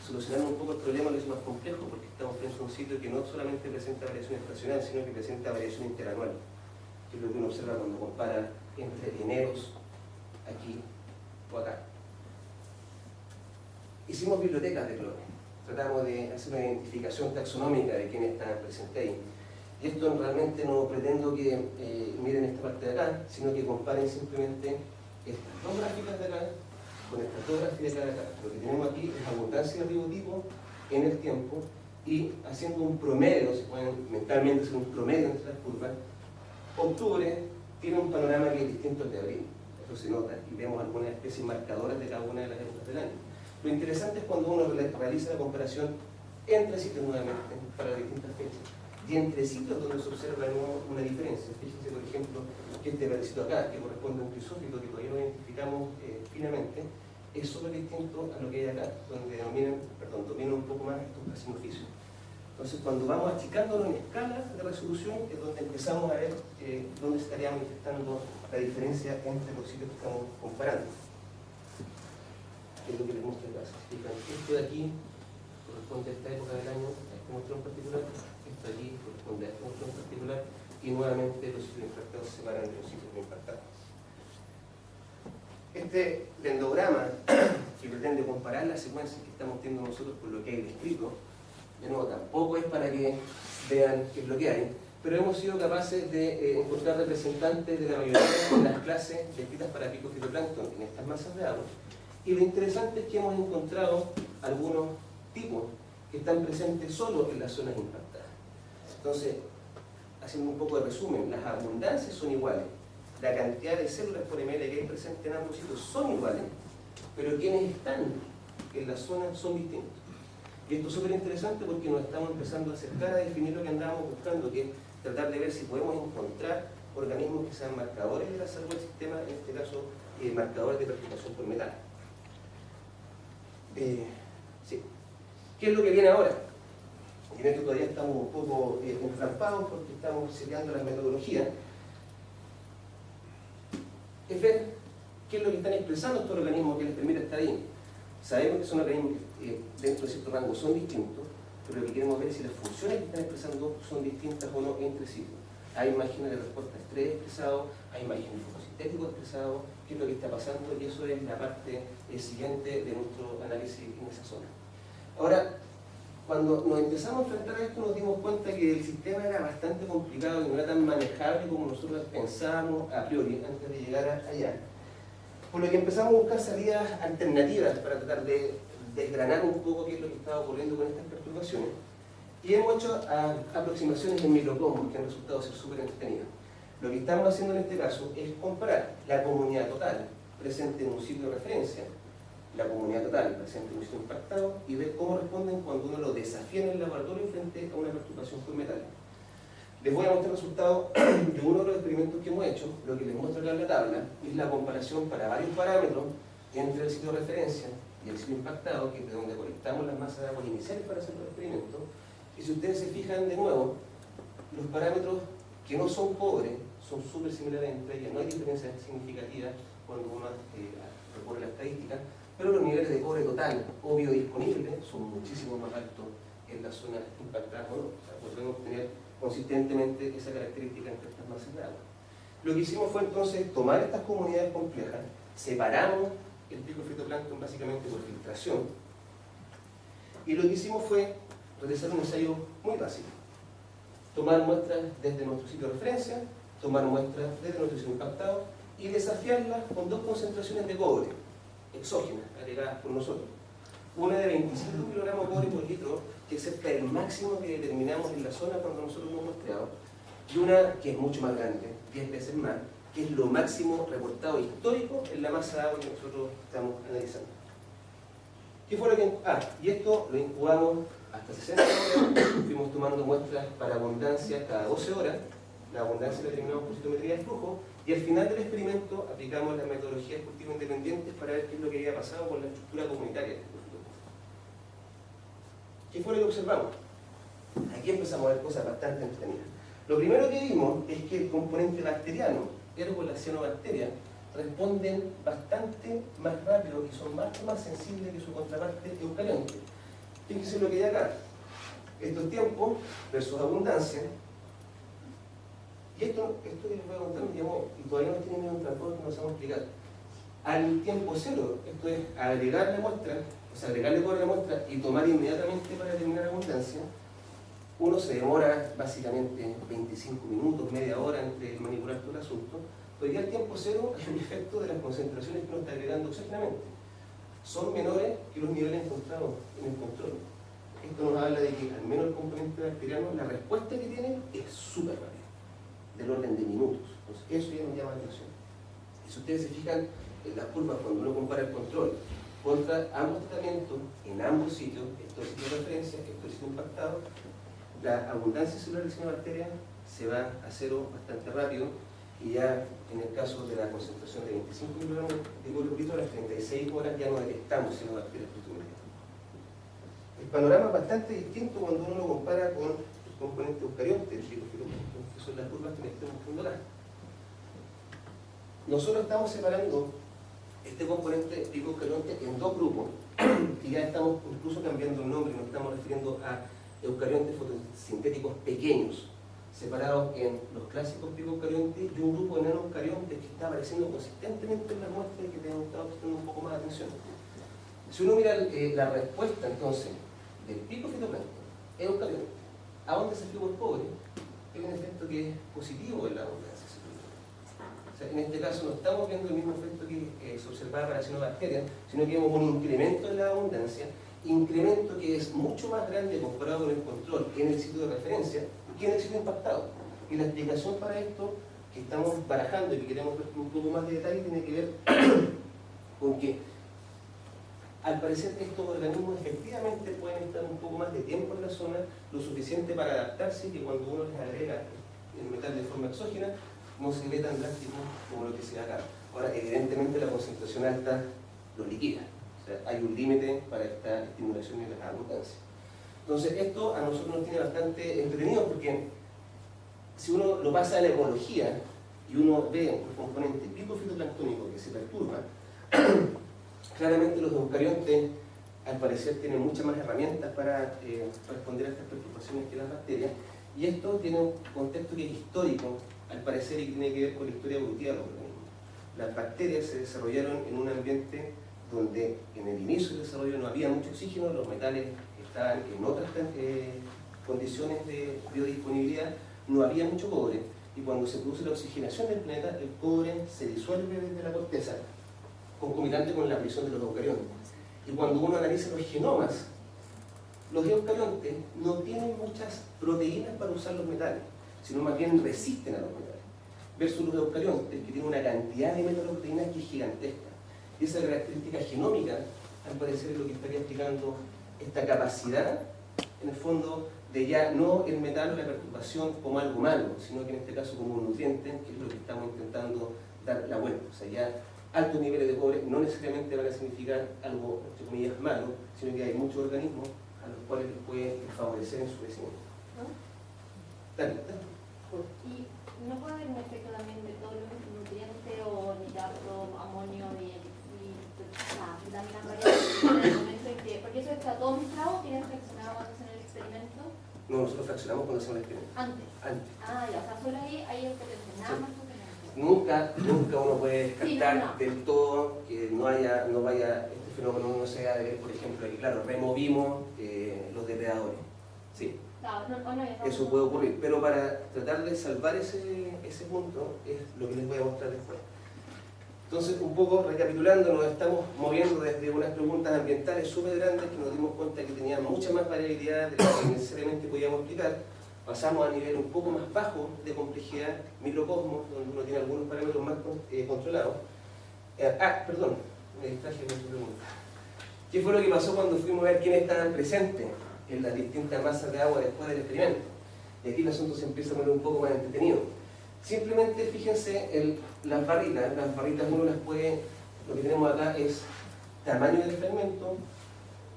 solucionar un poco el problema, lo es más complejo porque estamos frente a un sitio que no solamente presenta variación estacional, sino que presenta variación interanual, que es lo que uno observa cuando compara entre eneros aquí o acá. Hicimos bibliotecas de clones, tratamos de hacer una identificación taxonómica de quiénes están presentes ahí. Y esto realmente no pretendo que miren esta parte de acá, sino que comparen simplemente estas dos gráficas de acá con estas dos gráficas de acá. Lo que tenemos aquí es abundancia de ribotipo en el tiempo y haciendo un promedio, se pueden mentalmente hacer un promedio entre las curvas. Octubre tiene un panorama que es distinto al de abril, eso se nota, y vemos algunas especies marcadoras de cada una de las épocas del año. Lo interesante es cuando uno realiza la comparación entre sitios nuevamente, para distintas fechas, y entre sitios donde se observa una diferencia. Fíjense, por ejemplo, que este verdecito acá, que corresponde a un crisófito que todavía no identificamos finamente, es súper distinto a lo que hay acá, donde dominan un poco más estos casinofisios. Entonces, cuando vamos achicándolo en escala de resolución, es donde empezamos a ver dónde se estaría manifestando la diferencia entre los sitios que estamos comparando. Es lo que les muestro acá. Fíjense, esto de aquí corresponde a esta época del año, a este muestreo en particular, esto de aquí corresponde a este muestreo en particular, y nuevamente los sitios impactados se separan de los sitios no impactados. Este dendrograma que pretende comparar las secuencias que estamos teniendo nosotros con lo que hay descrito, de nuevo, tampoco es para que vean qué es lo que hay, pero hemos sido capaces de encontrar representantes de la mayoría de las clases descritas para picofitoplancton en estas masas de agua. Y lo interesante es que hemos encontrado algunos tipos que están presentes solo en las zonas impactadas. Entonces, haciendo un poco de resumen, las abundancias son iguales, la cantidad de células por ml que hay presentes en ambos sitios son iguales, pero quienes están en la zona son distintos. Y esto es súper interesante porque nos estamos empezando a acercar a definir lo que andábamos buscando, que es tratar de ver si podemos encontrar organismos que sean marcadores de la salud del sistema, en este caso marcadores de perturbación por metal. Sí. ¿Qué es lo que viene ahora? Y en esto todavía estamos un poco entrampados porque estamos sellando las metodologías. Es ver qué es lo que están expresando estos organismos que les permite estar ahí. Sabemos que son organismos que dentro de cierto rango son distintos, pero lo que queremos ver es si las funciones que están expresando son distintas o no entre sí. Hay imágenes de respuesta a estrés expresado, hay imágenes de fotosintético expresado, qué es lo que está pasando, y eso es la parte siguiente de nuestro análisis en esa zona. Ahora, cuando nos empezamos a enfrentar a esto, nos dimos cuenta que el sistema era bastante complicado y no era tan manejable como nosotros pensábamos a priori antes de llegar allá. Por lo que empezamos a buscar salidas alternativas para tratar de desgranar un poco qué es lo que estaba ocurriendo con estas perturbaciones. Y hemos hecho aproximaciones en microcosmos que han resultado ser súper entretenidas. Lo que estamos haciendo en este caso es comparar la comunidad total presente en un sitio de referencia, la comunidad total presente en un sitio impactado, y ver cómo responden cuando uno lo desafía en el laboratorio frente a una perturbación por metal. Les voy a mostrar el resultado de uno de los experimentos que hemos hecho. Lo que les muestro acá en la tabla es la comparación para varios parámetros entre el sitio de referencia y el sitio impactado, que es de donde colectamos las masas de agua iniciales para hacer los experimentos. Y si ustedes se fijan de nuevo, los parámetros que no son pobres son súper similares entre ellas, no hay diferencias significativas cuando uno recorre la estadística, pero los niveles de cobre total o biodisponible son muchísimo más altos en las zonas impactadas o no. O sea, podemos tener consistentemente esa característica entre estas masas de agua. Lo que hicimos fue entonces tomar estas comunidades complejas, separamos el picofitoplancton básicamente por filtración, y lo que hicimos fue realizar un ensayo muy básico. Tomar muestras desde nuestro sitio de referencia, tomar muestras desde nuestro sitio impactado y desafiarlas con dos concentraciones de cobre exógenas agregadas por nosotros. Una de 25 kilogramos de cobre por litro, que es el máximo que determinamos en la zona cuando nosotros hemos muestreado, y una que es mucho más grande, 10 veces más, que es lo máximo reportado histórico en la masa de agua que nosotros estamos analizando. ¿Qué fue lo que...? Y esto lo incubamos hasta 60 horas, fuimos tomando muestras para abundancia cada 12 horas, la abundancia la determinamos por citometría de flujo, y al final del experimento aplicamos las metodologías de cultivo independientes para ver qué es lo que había pasado con la estructura comunitaria de este cultivo. ¿Qué fue lo que observamos? Aquí empezamos a ver cosas bastante entretenidas. Lo primero que vimos es que el componente bacteriano, ergo las cianobacterias, responden bastante más rápido y son más sensibles que su contraparte eucarionte. Fíjense lo que hay acá. Esto es tiempo versus abundancia. Y esto que les voy a contar, digamos, y todavía no tiene ningún transporte que nos vamos a explicar. Al tiempo cero, esto es agregar la muestra, o sea, agregarle cobre a la muestra y tomar inmediatamente para determinar abundancia, uno se demora básicamente 25 minutos, media hora entre manipular todo el asunto, pero ya al tiempo cero hay un efecto de las concentraciones que uno está agregando exógenamente. Son menores que los niveles encontrados en el control. Esto nos habla de que al menos el componente bacteriano, la respuesta que tiene es súper rápida, del orden de minutos. Entonces, eso ya nos llama la atención. Y si ustedes se fijan en las curvas, cuando uno compara el control contra ambos tratamientos, en ambos sitios, estos sitios de referencia, estos sitios impactados, la abundancia celular de cianobacterias se va a cero bastante rápido, y ya en el caso de la concentración de 25 miligramos de cobre por litro, a las 36 horas ya no detectamos cianobacterias plutonianas. El panorama es bastante distinto cuando uno lo compara con el componente eucarionte, el picofitoplancton, que son las curvas que me estoy mostrando acá. Nosotros estamos separando este componente pico-eucarionte en dos grupos, y ya estamos incluso cambiando el nombre, nos estamos refiriendo a eucariontes fotosintéticos pequeños, separados en los clásicos pico-eucariontes y un grupo de nano-eucariontes que está apareciendo consistentemente en las muestras y que tenemos estado prestando un poco más de atención. Si uno mira la respuesta entonces del pico-fitoplancton eucarionte a un desafío por cobre, hay un efecto que es positivo en la abundancia celular. O sea, en este caso no estamos viendo el mismo efecto que se observaba para la cianobacteria, sino que vemos un incremento en la abundancia, incremento que es mucho más grande comparado con el control en el sitio de referencia que en el sitio impactado. Y la explicación para esto que estamos barajando y que queremos ver un poco más de detalle tiene que ver con que al parecer estos organismos efectivamente pueden estar un poco más de tiempo en la zona, lo suficiente para adaptarse, y que cuando uno les agrega el metal de forma exógena no se ve tan drástico como lo que se da acá. Ahora, evidentemente la concentración alta lo liquida. O sea, hay un límite para esta estimulación de la abundancia. Entonces, esto a nosotros nos tiene bastante entretenido, porque si uno lo pasa a la ecología y uno ve un componente picofitoplanctónico que se perturba, claramente los eucariontes al parecer tienen muchas más herramientas para responder a estas perturbaciones que las bacterias, y esto tiene un contexto que es histórico al parecer y tiene que ver con la historia evolutiva de los organismos. Las bacterias se desarrollaron en un ambiente donde en el inicio del desarrollo no había mucho oxígeno, los metales estaban en otras condiciones de biodisponibilidad, no había mucho cobre, y cuando se produce la oxigenación del planeta, el cobre se disuelve desde la corteza, concomitante con la aparición de los eucariontes. Y cuando uno analiza los genomas, los eucariontes no tienen muchas proteínas para usar los metales, sino más bien resisten a los metales, versus los eucariontes, que tienen una cantidad de metaloproteínas que es gigantesca. Y esa característica genómica, al parecer, es lo que estaría explicando esta capacidad, en el fondo, de ya no el metal o la perturbación como algo malo, sino que en este caso como un nutriente, que es lo que estamos intentando dar la vuelta. O sea, ya altos niveles de cobre no necesariamente van a significar algo, entre comillas, malo, sino que hay muchos organismos a los cuales les puede favorecer en su crecimiento. Dale, dale. ¿Y no puede haber un efecto también de todos los nutrientes o nitrato, amonio y vitaminas variadas en el momento en que, porque eso está todo mezclado, ¿tienes fraccionado cuando hacen el experimento? No, nosotros fraccionamos cuando hacemos el experimento. Antes. Ah, ya, o sea, solo ahí hay el potencial, nada más Nunca uno puede descartar sí, no. del todo que no vaya este fenómeno, no se vaya a ver, por ejemplo, que claro, removimos los depredadores. Sí, eso puede ocurrir, pero para tratar de salvar ese punto es lo que les voy a mostrar después. Entonces, un poco recapitulando, nos estamos moviendo desde unas preguntas ambientales súper grandes que nos dimos cuenta que tenían mucha más variabilidad de lo que necesariamente podíamos explicar. Pasamos a nivel un poco más bajo de complejidad, microcosmos, donde uno tiene algunos parámetros más controlados. Perdón, me distraje con su pregunta. ¿Qué fue lo que pasó cuando fuimos a ver quiénes estaban presentes en las distintas masas de agua después del experimento? Y aquí el asunto se empieza a poner un poco más entretenido. Simplemente fíjense en las barritas uno las puede, lo que tenemos acá es tamaño del fermento,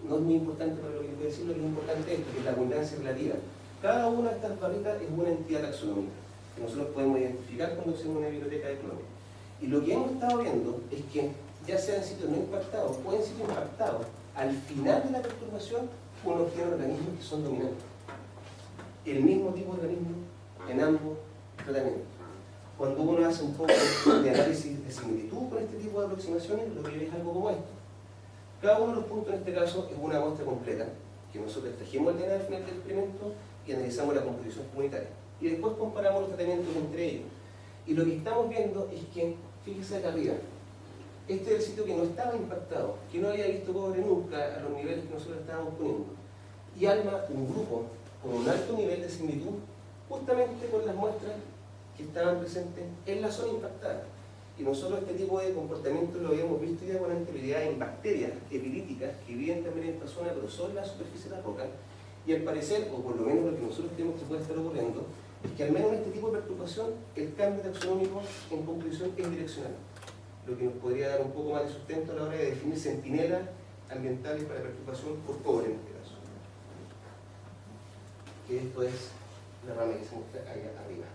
no es muy importante para lo que les voy a decir, lo que es importante es esto, que es la abundancia relativa. Cada una de estas barritas es una entidad taxonómica que nosotros podemos identificar cuando hacemos una biblioteca de clones. Y lo que hemos estado viendo es que, ya sean sitios no impactados o en sitios impactados, al final de la perturbación uno tiene organismos que son dominantes. El mismo tipo de organismo en ambos tratamientos. Cuando uno hace un poco de análisis de similitud con este tipo de aproximaciones, lo que ve es algo como esto. Cada uno de los puntos en este caso es una muestra completa, que nosotros extrajimos el DNA al final del experimento y analizamos la composición comunitaria. Y después comparamos los tratamientos entre ellos. Y lo que estamos viendo es que, fíjese acá arriba, este es el sitio que no estaba impactado, que no había visto cobre nunca a los niveles que nosotros estábamos poniendo. Y arma un grupo con un alto nivel de similitud, justamente con las muestras que estaban presentes en la zona impactada. Y nosotros este tipo de comportamiento lo habíamos visto ya con anterioridad en bacterias epilíticas que viven también en esta zona, pero sobre la superficie de la roca. Y al parecer, o por lo menos lo que nosotros creemos que puede estar ocurriendo, es que al menos en este tipo de perturbación el cambio taxonómico en conclusión es direccional, lo que nos podría dar un poco más de sustento a la hora de definir centinelas ambientales para perturbación por cobre en este caso. Que esto es la rama que se muestra allá arriba.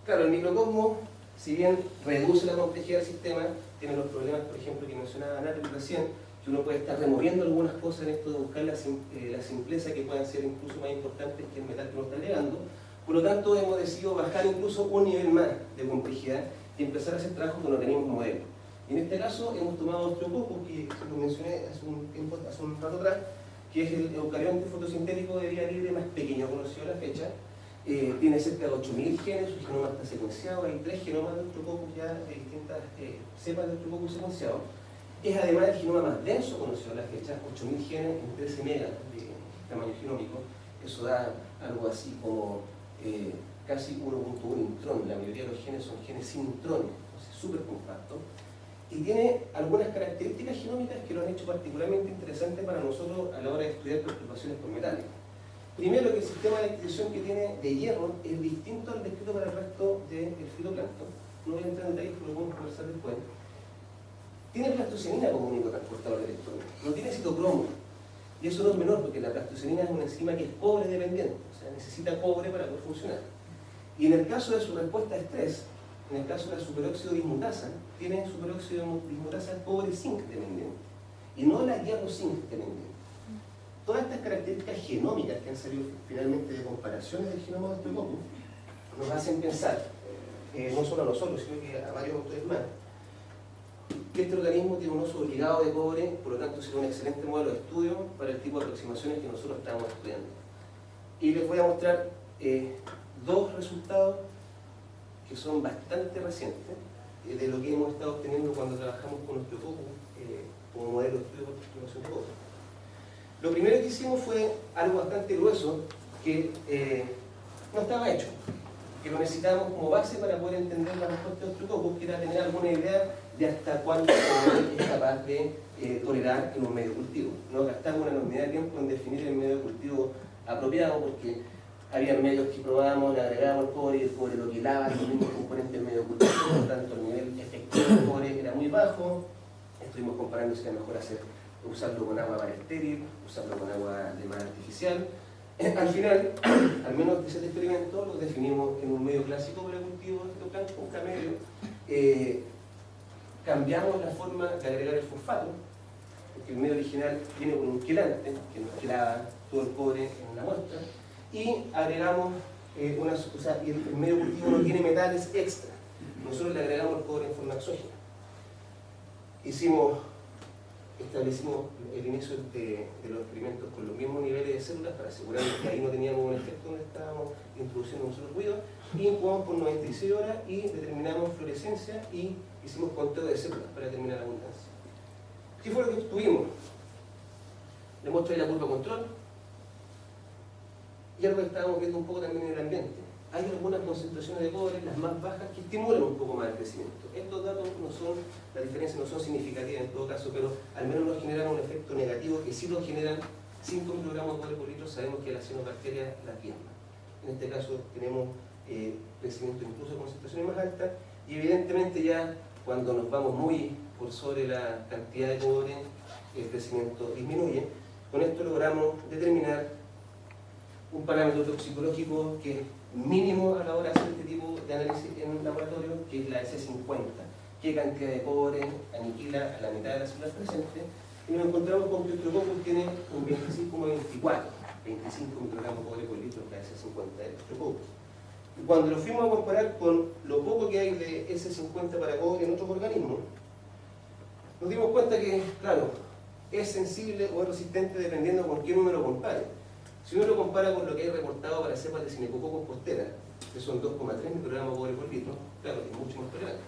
Claro, el microcosmos, si bien reduce la complejidad del sistema, tiene los problemas, por ejemplo, que mencionaba Natalie recién, que uno puede estar removiendo algunas cosas en esto de buscar la simpleza que puedan ser incluso más importantes que el metal que nos está llegando. Por lo tanto, hemos decidido bajar incluso un nivel más de complejidad y empezar a hacer trabajo con organismos modelos. Y en este caso hemos tomado Osteococcus, que se lo mencioné hace un rato atrás, que es el eucarionte fotosintético de vía libre más pequeño conocido a la fecha. Tiene cerca de 8.000 genes, su genoma está secuenciado, hay 3 genomas de Osteococcus ya de distintas cepas de Osteococcus secuenciados. Es además el genoma más denso conocido a la fecha, 8.000 genes en 13 megas de tamaño genómico. Eso da algo así como casi 1.1 intrón. La mayoría de los genes son genes sin intrones, entonces súper compacto. Y tiene algunas características genómicas que lo han hecho particularmente interesante para nosotros a la hora de estudiar perturbaciones por metales. Primero, que el sistema de excreción que tiene de hierro es distinto al descrito para el resto del fitoplancton. No voy a entrar en detalles, pero lo podemos conversar después. Tiene plastocenina como único transportador de electrones, no tiene citocromo. Y eso no es menor, porque la plastocenina es una enzima que es cobre dependiente, o sea, necesita cobre para poder funcionar. Y en el caso de su respuesta a estrés, en el caso de la superóxido dismutasa, tiene superóxido dismutasa cobre-zinc dependiente, y no la hierro-zinc dependiente. Todas estas características genómicas que han salido finalmente de comparaciones del genoma de Osteococcus nos hacen pensar, no solo a nosotros, sino que a varios autores más, que este organismo tiene un uso obligado de cobre, por lo tanto será un excelente modelo de estudio para el tipo de aproximaciones que nosotros estamos estudiando. Y les voy a mostrar dos resultados que son bastante recientes de lo que hemos estado obteniendo cuando trabajamos con Osteococcus como modelo de estudio de perturbación de cobre. Lo primero que hicimos fue algo bastante grueso que no estaba hecho, que lo necesitábamos como base para poder entender la respuesta de Osteococcus, que era tener alguna idea de hasta cuánto es capaz de tolerar en un medio cultivo. No gastamos una enormidad de tiempo en definir el medio de cultivo apropiado, porque había medios que probábamos, le agregábamos el cobre y el cobre lo quilaba, los mismos componentes del medio cultivo, por lo tanto el nivel efectivo del cobre era muy bajo. Estuvimos comparando si era mejor usarlo con agua para estéril, usarlo con agua de mar artificial. Al final, al menos de ese experimento, lo definimos en un medio clásico para cultivo de fitoplancton, un camelio. Cambiamos la forma de agregar el fosfato, porque el medio original viene con un quelante, que nos quelaba todo el cobre en la muestra, y agregamos el medio cultivo no tiene metales extra. Nosotros le agregamos el cobre en forma exógena. Establecimos el inicio de los experimentos con los mismos niveles de células para asegurarnos que ahí no teníamos un efecto donde estábamos introduciendo un solo ruido, y incubamos por 96 horas y determinamos fluorescencia y hicimos conteo de células para determinar la abundancia. ¿Qué fue lo que obtuvimos? Le muestro ahí la curva control y algo que estábamos viendo un poco también en el ambiente. Hay algunas concentraciones de cobre, las más bajas, que estimulan un poco más el crecimiento. Estos datos no son, la diferencia no son significativas en todo caso, pero al menos nos generan un efecto negativo que sí lo generan 5 microgramos de cobre por litro. Sabemos que las cianobacterias las diezman. En este caso tenemos crecimiento incluso de concentraciones más altas, y evidentemente ya cuando nos vamos muy por sobre la cantidad de cobre, el crecimiento disminuye. Con esto logramos determinar un parámetro toxicológico que es mínimo a la hora de hacer este tipo de análisis en un laboratorio, que es la S50. ¿Qué cantidad de cobre aniquila a la mitad de las células presentes? Y nos encontramos con que Streptococcus tiene un 26,24, 25 microgramos de cobre por litro, la S50 de Streptococcus. Y cuando lo fuimos a comparar con lo poco que hay de S50 para cobre en otros organismos, nos dimos cuenta que, claro, es sensible o es resistente dependiendo con qué número compare. Si uno lo compara con lo que hay reportado para cepas de Synechococcus postera, que son 2,3 microgramos de cobre por litro, claro, es mucho más tolerante.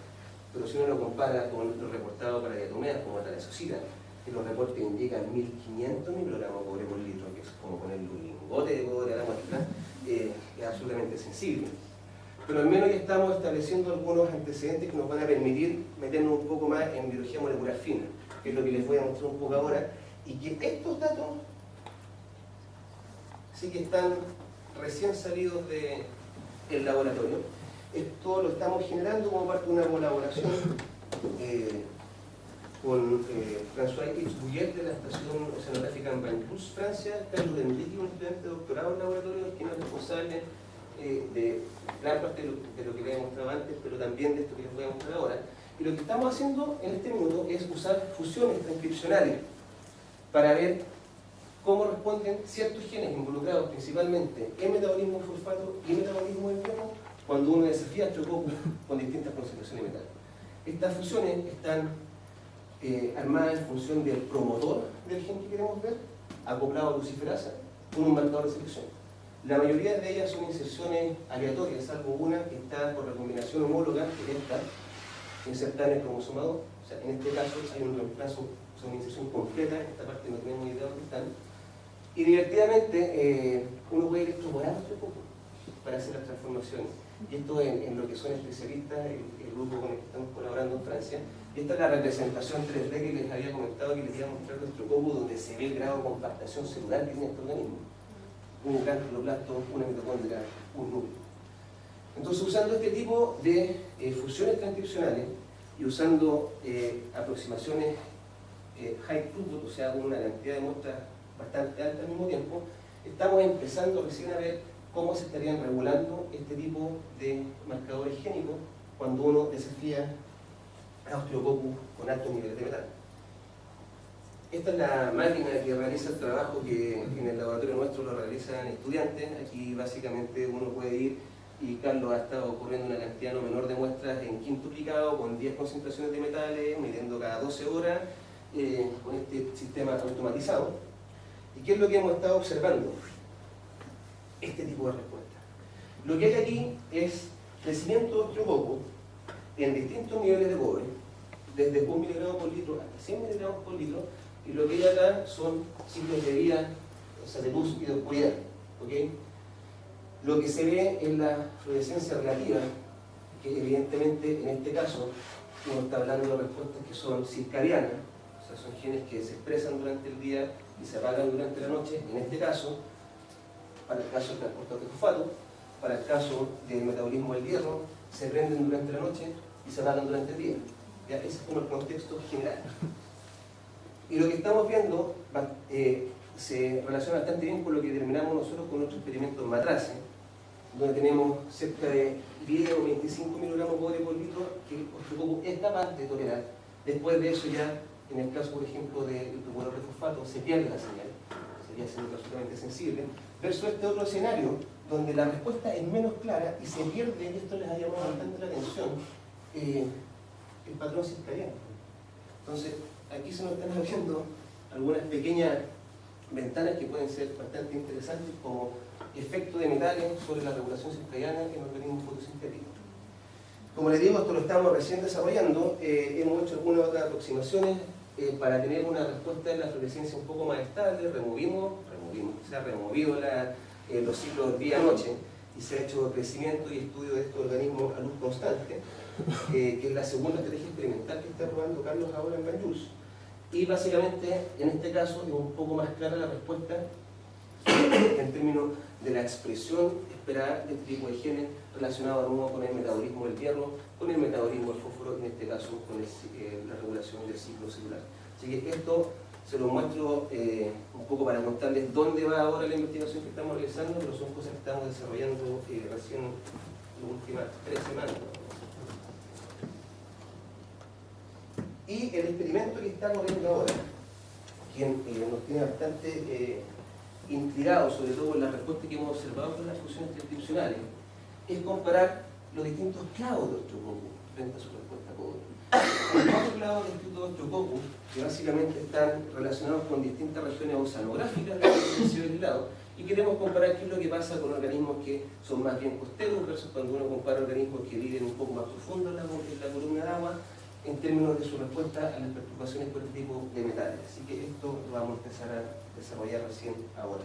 Pero si uno lo compara con lo reportado para diatomeas como Thalassocida, que los reportes indican 1500 microgramos de cobre por litro, que es como ponerle un lingote de cobre a la muestra, es absolutamente sensible. Pero al menos ya estamos estableciendo algunos antecedentes que nos van a permitir meternos un poco más en biología molecular fina, que es lo que les voy a mostrar un poco ahora, y que estos datos sí que están recién salidos del laboratorio. Esto lo estamos generando como parte de una colaboración con François X-Bouillet de la Estación Oceanográfica en Banjul, Francia, Carlos Enrique, un estudiante de doctorado en el laboratorio, quien es responsable de gran parte de lo que les he mostrado antes, pero también de esto que les voy a mostrar ahora. Y lo que estamos haciendo en este minuto es usar fusiones transcripcionales para ver cómo responden ciertos genes involucrados principalmente en metabolismo de fosfato y metabolismo del hierro cuando uno desafía Streptococcus con distintas concentraciones de metal. Estas fusiones están armadas en función del promotor del gen que queremos ver, acoplado a luciferasa, con un marcador de selección. La mayoría de ellas son inserciones aleatorias, salvo una que está por recombinación homóloga, que es esta, insertada en el cromosoma 2. O sea, en este caso hay un reemplazo, o sea, una inserción completa, en esta parte no tenemos idea de dónde están. Y divertidamente, uno puede ir extrapolar este poco para hacer las transformaciones. Y esto en lo que son especialistas, el grupo con el que estamos colaborando en Francia. Y esta es la representación 3D que les había comentado, que les iba a mostrar de Streptococcus, donde se ve el grado de compactación celular que tiene este organismo. Un gran cloroplasto, una mitocondria, un núcleo. Entonces, usando este tipo de fusiones transcripcionales y usando aproximaciones high throughput, o sea, una cantidad de muestras bastante alta al mismo tiempo, estamos empezando recién a ver cómo se estarían regulando este tipo de marcadores génicos cuando uno desafía a Osteococcus con altos niveles de metal. Esta es la máquina que realiza el trabajo que en el laboratorio nuestro lo realizan estudiantes. Aquí básicamente uno puede ir, y Carlos ha estado ocurriendo una cantidad no menor de muestras en quintuplicado con 10 concentraciones de metales, midiendo cada 12 horas con este sistema automatizado. ¿Y qué es lo que hemos estado observando? Este tipo de respuesta. Lo que hay aquí es crecimiento de Osteococcus en distintos niveles de cobre, desde 1 miligramo por litro hasta 100 miligramos por litro, y lo que hay acá son ciclos de vida, o sea, de luz y de oscuridad. ¿Okay? Lo que se ve es la fluorescencia relativa, que evidentemente en este caso uno está hablando de respuestas que son circadianas, o sea, son genes que se expresan durante el día y se apagan durante la noche. En este caso, para el caso del transporte de fosfato, para el caso del metabolismo del hierro, se prenden durante la noche y se apagan durante el día. ¿Ya? Ese es como el contexto general. Y lo que estamos viendo se relaciona bastante bien con lo que determinamos nosotros con nuestro experimento en Matrace, donde tenemos cerca de 10 o 25 miligramos de cobre por litro que Osteococcus es capaz de tolerar. Después de eso ya, en el caso por ejemplo del promotor de fosfato, se pierde la señal, sería siendo absolutamente sensible, versus este otro escenario, donde la respuesta es menos clara y se pierde, y esto les ha llamado bastante la atención, el patrón circadiano. Entonces, aquí se nos están abriendo algunas pequeñas ventanas que pueden ser bastante interesantes como efecto de metales sobre la regulación circadiana en organismos fotosintéticos. Como les digo, esto lo estamos recién desarrollando, hemos hecho algunas otras aproximaciones para tener una respuesta de la fluorescencia un poco más estable. Se ha removido los ciclos día-noche y se ha hecho crecimiento y estudio de estos organismos a luz constante, que es la segunda estrategia experimental que está probando Carlos ahora en Banjul. Y básicamente, en este caso, es un poco más clara la respuesta en términos de la expresión esperada de este tipo de genes relacionados de nuevo con el metabolismo del hierro, con el metabolismo del fósforo, y en este caso con la regulación del ciclo celular. Así que esto Se los muestro un poco para contarles dónde va ahora la investigación que estamos realizando, pero son cosas que estamos desarrollando recién las últimas 3 semanas. Y el experimento que estamos viendo ahora, que nos tiene bastante intrigados, sobre todo por las respuestas que hemos observado con las funciones transcripcionales, es comparar los distintos clavos de Ostrococus frente a su respuesta pobre. Los 4 clavos del Instituto de Ostrococus, que básicamente están relacionados con distintas regiones oceanográficas del lado, y queremos comparar qué es lo que pasa con organismos que son más bien costeros versus cuando uno compara organismos que viven un poco más profundo en la columna de agua, en términos de su respuesta a las perturbaciones por este tipo de metales. Así que esto lo vamos a empezar a desarrollar recién ahora.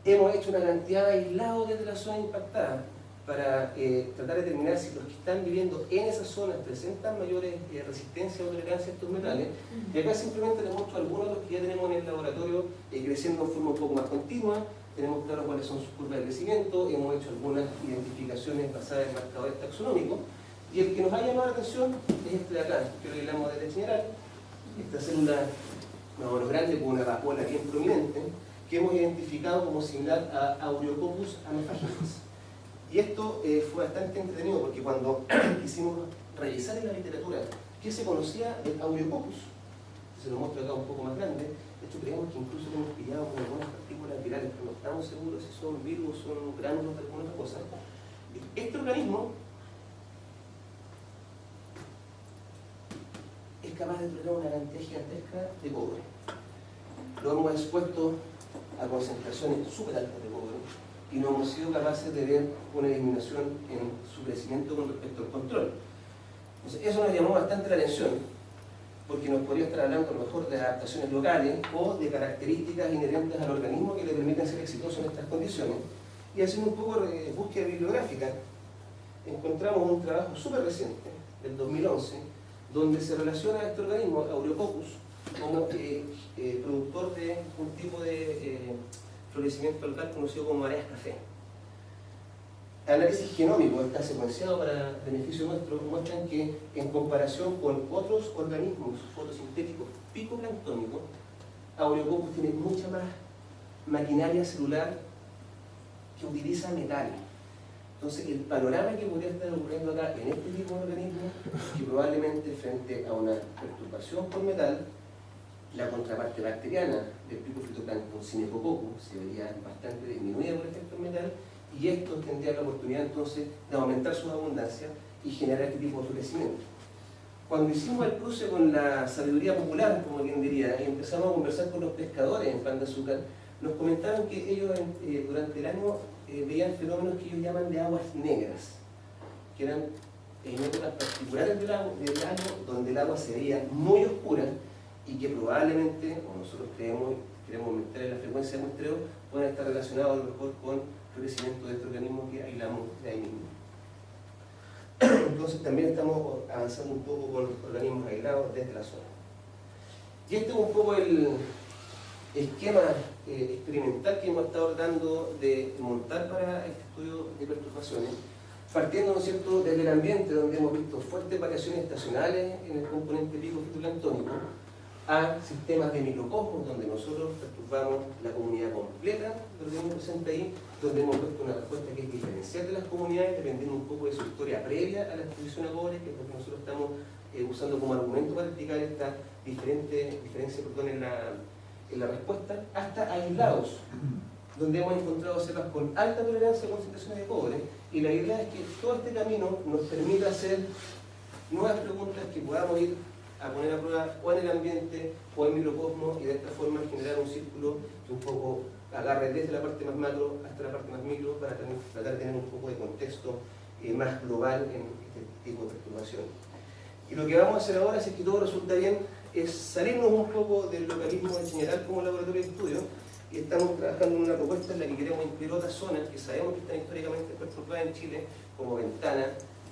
Hemos hecho una cantidad de aislados desde la zona impactada para tratar de determinar si los que están viviendo en esas zonas presentan mayores resistencia o tolerancia a estos metales. Y acá simplemente les muestro algunos de los que ya tenemos en el laboratorio creciendo de forma un poco más continua. Tenemos claro cuáles son sus curvas de crecimiento, hemos hecho algunas identificaciones basadas en marcadores taxonómicos. Y el que nos ha llamado la atención es este de acá, que lo hablamos de leche general, esta célula más o menos grande con una vacuola bien prominente, que hemos identificado como similar a Aureococcus amephagiens. Y esto fue bastante entretenido porque cuando quisimos revisar en la literatura qué se conocía del Aureococcus, se lo muestro acá un poco más grande, de hecho creemos que incluso lo hemos pillado con algunas partículas virales, pero no estamos seguros si son virus o son gránulos de alguna otra cosa. Este organismo es capaz de tolerar una cantidad gigantesca de cobre. Lo hemos expuesto a concentraciones súper altas de cobre y no hemos sido capaces de ver una disminución en su crecimiento con respecto al control. Entonces, eso nos llamó bastante la atención, porque nos podría estar hablando a lo mejor de adaptaciones locales o de características inherentes al organismo que le permiten ser exitoso en estas condiciones. Y haciendo un poco de búsqueda bibliográfica, encontramos un trabajo súper reciente, del 2011, donde se relaciona a este organismo, Aureococcus, como productor de un tipo de florecimiento local conocido como mareas café. Análisis genómico está secuenciado para beneficio nuestro, muestran que en comparación con otros organismos fotosintéticos picoplanctónicos, Aureococcus tiene mucha más maquinaria celular que utiliza metales. Entonces, el panorama que podría estar ocurriendo acá en este tipo de organismos es que probablemente frente a una perturbación por metal, la contraparte bacteriana del pico fitoplancton Cinepococcus se vería bastante disminuida por efecto metal, y esto tendría la oportunidad entonces de aumentar su abundancia y generar este tipo de florecimiento. Cuando hicimos el cruce con la sabiduría popular, como quien diría, y empezamos a conversar con los pescadores en Pan de Azúcar, nos comentaron que ellos durante el año veían fenómenos que ellos llaman de aguas negras, que eran en épocas particulares del año donde el agua se veía muy oscura y que probablemente, o nosotros queremos aumentar la frecuencia de muestreo, pueden estar relacionados a lo mejor con el crecimiento de este organismo que aislamos de ahí mismo. Entonces también estamos avanzando un poco con organismos aislados desde la zona. Y este es un poco el esquema experimental que hemos estado tratando de montar para este estudio de perturbaciones, partiendo, ¿no es cierto?, desde el ambiente, donde hemos visto fuertes variaciones estacionales en el componente pico fitoplanctónico, a sistemas de microcosmos, donde nosotros perturbamos la comunidad completa de lo que hemos presente ahí, donde hemos puesto una respuesta que es diferencial de las comunidades, dependiendo un poco de su historia previa a la exposición a cobre, que es lo que nosotros estamos usando como argumento para explicar esta diferencia en la respuesta, hasta aislados, donde hemos encontrado cepas con alta tolerancia a concentraciones de cobre, y la idea es que todo este camino nos permita hacer nuevas preguntas que podamos ir a poner a prueba o en el ambiente o en microcosmos, y de esta forma generar un círculo que un poco agarre desde la parte más macro hasta la parte más micro para tratar de tener un poco de contexto más global en este tipo de perturbación. Y lo que vamos a hacer ahora, si es que todo resulta bien, es salirnos un poco del localismo en general como laboratorio de estudio, y estamos trabajando en una propuesta en la que queremos incluir otras zonas que sabemos que están históricamente perturbadas en Chile, como Ventana,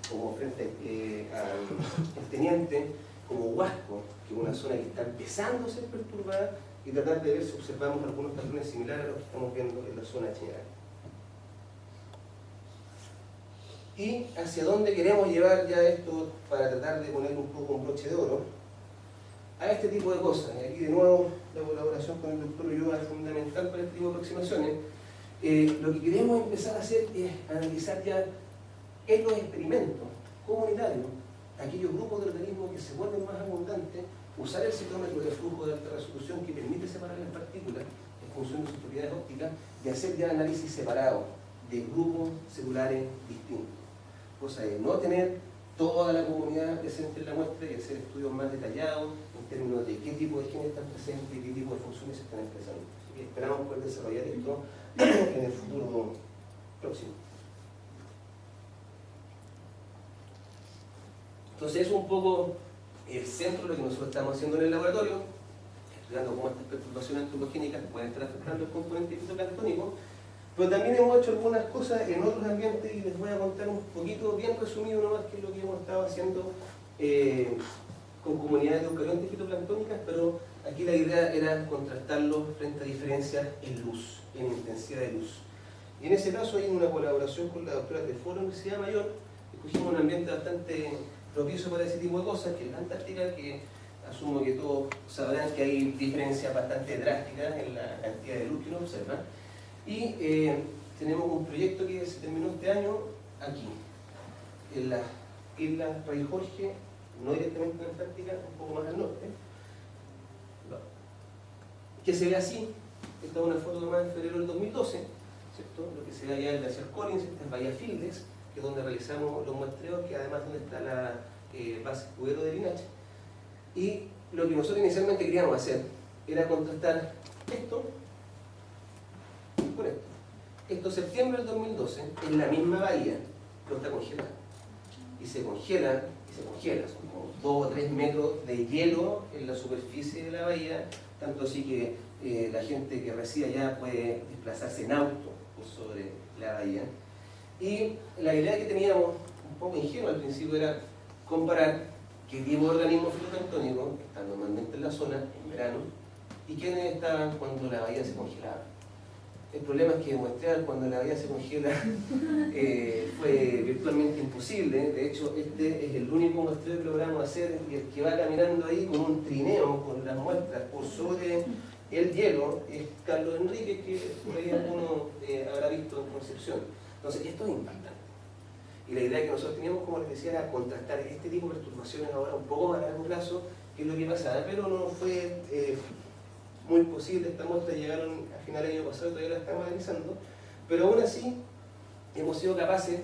como frente al Teniente, como Huasco, que es una zona que está empezando a ser perturbada, y tratar de ver si observamos algunos patrones similares a los que estamos viendo en la zona general. Y hacia dónde queremos llevar ya esto para tratar de poner un poco un broche de oro. a este tipo de cosas. Y aquí de nuevo la colaboración con el doctor Ulloa es fundamental para este tipo de aproximaciones. Lo que queremos empezar a hacer es analizar ya en los experimentos comunitarios aquellos grupos de organismos que se vuelven más abundantes, usar el citómetro de flujo de alta resolución que permite separar las partículas en función de sus propiedades ópticas y hacer ya análisis separados de grupos celulares distintos. Cosa de no tener toda la comunidad presente en la muestra y hacer estudios más detallados en términos de qué tipo de genes están presentes y qué tipo de funciones se están expresando. Así que esperamos poder desarrollar esto en el futuro próximo. Entonces es un poco el centro de lo que nosotros estamos haciendo en el laboratorio, estudiando cómo estas perturbaciones antropogénicas pueden estar afectando el componente fitoplanctónico, pero también hemos hecho algunas cosas en otros ambientes y les voy a contar un poquito, bien resumido nomás, qué es lo que hemos estado haciendo con comunidades de eucariontes fitoplanctónicas, pero aquí la idea era contrastarlo frente a diferencias en luz, en intensidad de luz. Y en ese caso hay una colaboración con la doctora Trefort de la Universidad Mayor, escogimos un ambiente bastante propicio para ese tipo de cosas, que es la Antártica, que asumo que todos sabrán que hay diferencias bastante drásticas en la cantidad de luz que uno observa. Y tenemos un proyecto que se terminó este año aquí, en la isla Rey Jorge, no directamente en la Antártica, un poco más al norte, que se ve así. Esta es una foto tomada en febrero del 2012, ¿cierto? Lo que se ve allá es el glaciar Collins, esta es Bahía Fields, que es donde realizamos los muestreos, que además donde está la base escudero de Linache. Y lo que nosotros inicialmente queríamos hacer era contrastar esto con esto. Esto septiembre del 2012, en la misma bahía, pero está congelada. Y se congela, son como 2 o 3 metros de hielo en la superficie de la bahía, tanto así que la gente que reside allá puede desplazarse en auto por sobre la bahía. Y la idea que teníamos, un poco ingenua al principio, era comparar qué tipo de organismos fitoplanctónicos están normalmente en la zona en verano y quiénes estaban cuando la bahía se congelaba. El problema es que muestrear cuando la bahía se congela fue virtualmente imposible. De hecho, este es el único muestreo que logramos hacer, y el que va caminando ahí con un trineo con las muestras por sobre el hielo es Carlos Enrique, que por ahí alguno habrá visto en Concepción. Entonces, esto es impactante. Y la idea que nosotros teníamos, como les decía, era contrastar este tipo de perturbaciones ahora un poco más a largo plazo, que es lo que pasaba, pero no fue muy posible. Estas muestras llegaron a final del año pasado y todavía las estamos analizando, pero aún así hemos sido capaces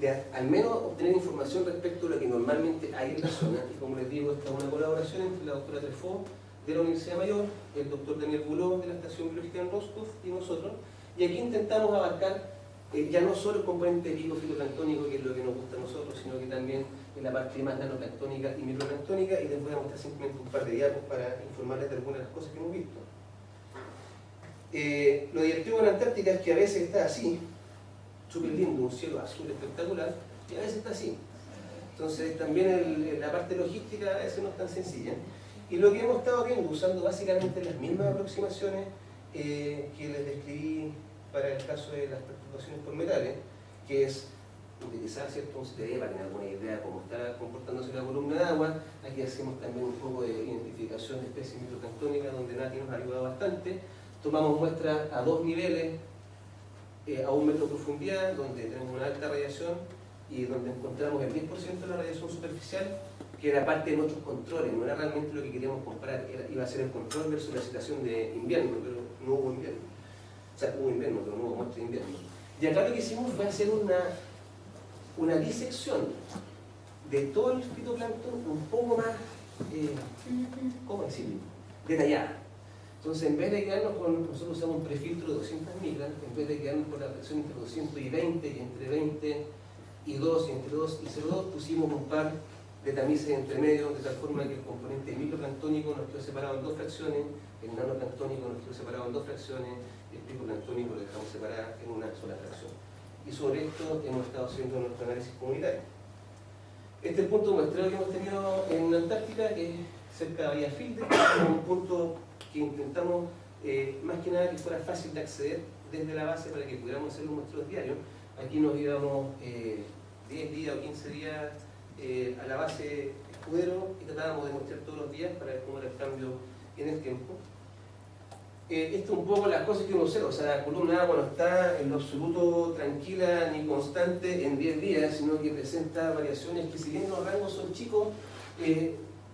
de al menos obtener información respecto a lo que normalmente hay en la zona. Y como les digo, esta es una colaboración entre la doctora Trefort de la Universidad Mayor, el doctor Daniel Buló de la Estación Biológica en Rostov y nosotros, y aquí intentamos abarcar ya no solo el componente pico fitoplanctónico, que es lo que nos gusta a nosotros, sino que también en la parte más nanoplanctónica y microplanctónica, y les voy a mostrar simplemente un par de diapos para informarles de algunas de las cosas que hemos visto. Lo divertido en la Antártica es que a veces está así, súper lindo, un cielo azul espectacular, y a veces está así. Entonces también la parte logística a veces no es tan sencilla. Y lo que hemos estado viendo, usando básicamente las mismas aproximaciones que les describí para el caso de las perturbaciones por metales, que es utilizar un CTD para tener alguna idea de cómo está comportándose la columna de agua. Aquí hacemos también un poco de identificación de especies microplanctónicas, donde Nati nos ha ayudado bastante. Tomamos muestras a 2 niveles, a 1 metro de profundidad, donde tenemos una alta radiación y donde encontramos el 10% de la radiación superficial, que era parte de nuestros controles, no era realmente lo que queríamos comparar, iba a ser el control versus la situación de invierno, pero no hubo invierno. O sea, hubo invierno, pero no hubo muestra de invierno. Y acá lo que hicimos fue hacer una disección de todo el fitoplancton un poco más, ¿cómo decirlo?, detallada. Entonces, en vez de quedarnos con, nosotros usamos un prefiltro de 200 micras, en vez de quedarnos con la presión entre 200 y 20, y entre 20 y 2, y entre 2 y 0,2, pusimos un par de tamices entre medio, de tal forma que el componente microplanctónico nos quedó separado en 2 fracciones, el nanoplanctónico nos quedó separado en 2 fracciones, y el picoplanctónico lo dejamos separado en una sola fracción. Y sobre esto hemos estado haciendo nuestro análisis comunitario. Este es el punto muestreo que hemos tenido en Antártica, que es cerca de Bahía Fields, un punto que intentamos más que nada que fuera fácil de acceder desde la base para que pudiéramos hacer los muestreos diarios. Aquí nos íbamos 10 días o 15 días a la base escudero y tratábamos de mostrar todos los días para ver cómo era el cambio en el tiempo. Esto es un poco las cosas que uno observa, o sea, la columna A no está en lo absoluto tranquila ni constante en 10 días, sino que presenta variaciones que si bien los rangos son chicos,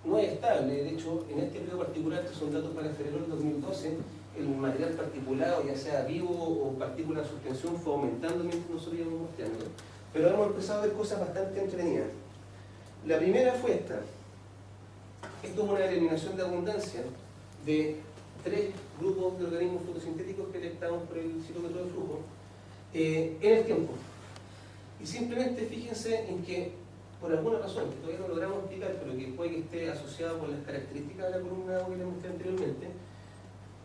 no es estable. De hecho, en este periodo particular, que son datos para febrero del 2012, el material particulado, ya sea vivo o partícula en suspensión, fue aumentando mientras nosotros íbamos mostrando. Pero hemos empezado a ver cosas bastante entretenidas. La primera fue esta. Esto es una eliminación de abundancia de 3 grupos de organismos fotosintéticos que detectamos por el ciclómetro de flujo en el tiempo. Y simplemente fíjense en que, por alguna razón, que todavía no logramos explicar, pero que puede que esté asociado con las características de la columna que les mostré anteriormente,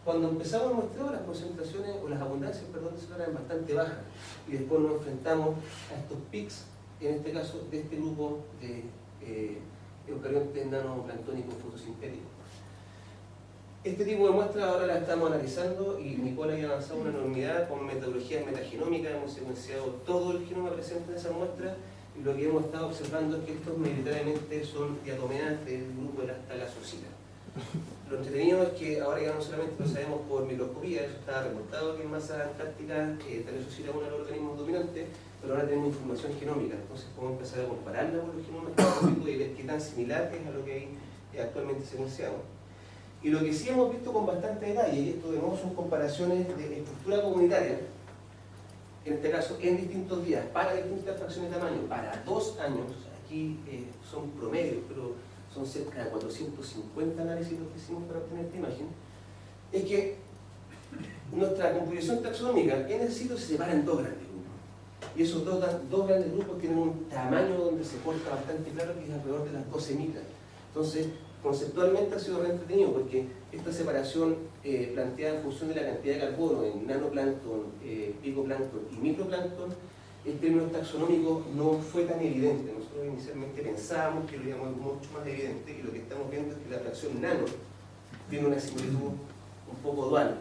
cuando empezamos el muestreo, las concentraciones, o las abundancias, perdón, se eran bastante bajas. Y después nos enfrentamos a estos pics, en este caso, de este grupo de eucariontes nanoplanctónicos fotosintéticos. Este tipo de muestras ahora las estamos analizando y Nicola ha avanzado una enormidad con metodologías metagenómicas. Hemos secuenciado todo el genoma presente en esas muestras y lo que hemos estado observando es que estos mayoritariamente son diatomeas del grupo de las talasocitas. Lo entretenido es que ahora ya no solamente lo sabemos por microscopía, eso está reportado que en masa antártica talasocita es uno de los organismos dominantes, pero ahora tenemos información genómica, entonces podemos empezar a compararla con los genomas genómicos y ver qué tan similar es a lo que hay actualmente secuenciado. Y lo que sí hemos visto con bastante detalle, y esto de nuevo son comparaciones de estructura comunitaria, en este caso en distintos días, para distintas fracciones de tamaño, para 2 años, aquí son promedios, pero son cerca de 450 análisis los que hicimos para obtener esta imagen, es que nuestra composición taxonómica en el sitio se separa en 2 grandes grupos. Y esos dos grandes grupos tienen un tamaño donde se corta bastante claro, que es alrededor de las 12 micras. Entonces, conceptualmente ha sido re entretenido porque esta separación planteada en función de la cantidad de carbono en nanoplancton, picoplancton y microplancton, en términos taxonómicos no fue tan evidente. Nosotros inicialmente pensábamos que lo íbamos a ver mucho más evidente y lo que estamos viendo es que la fracción nano tiene una similitud un poco dual,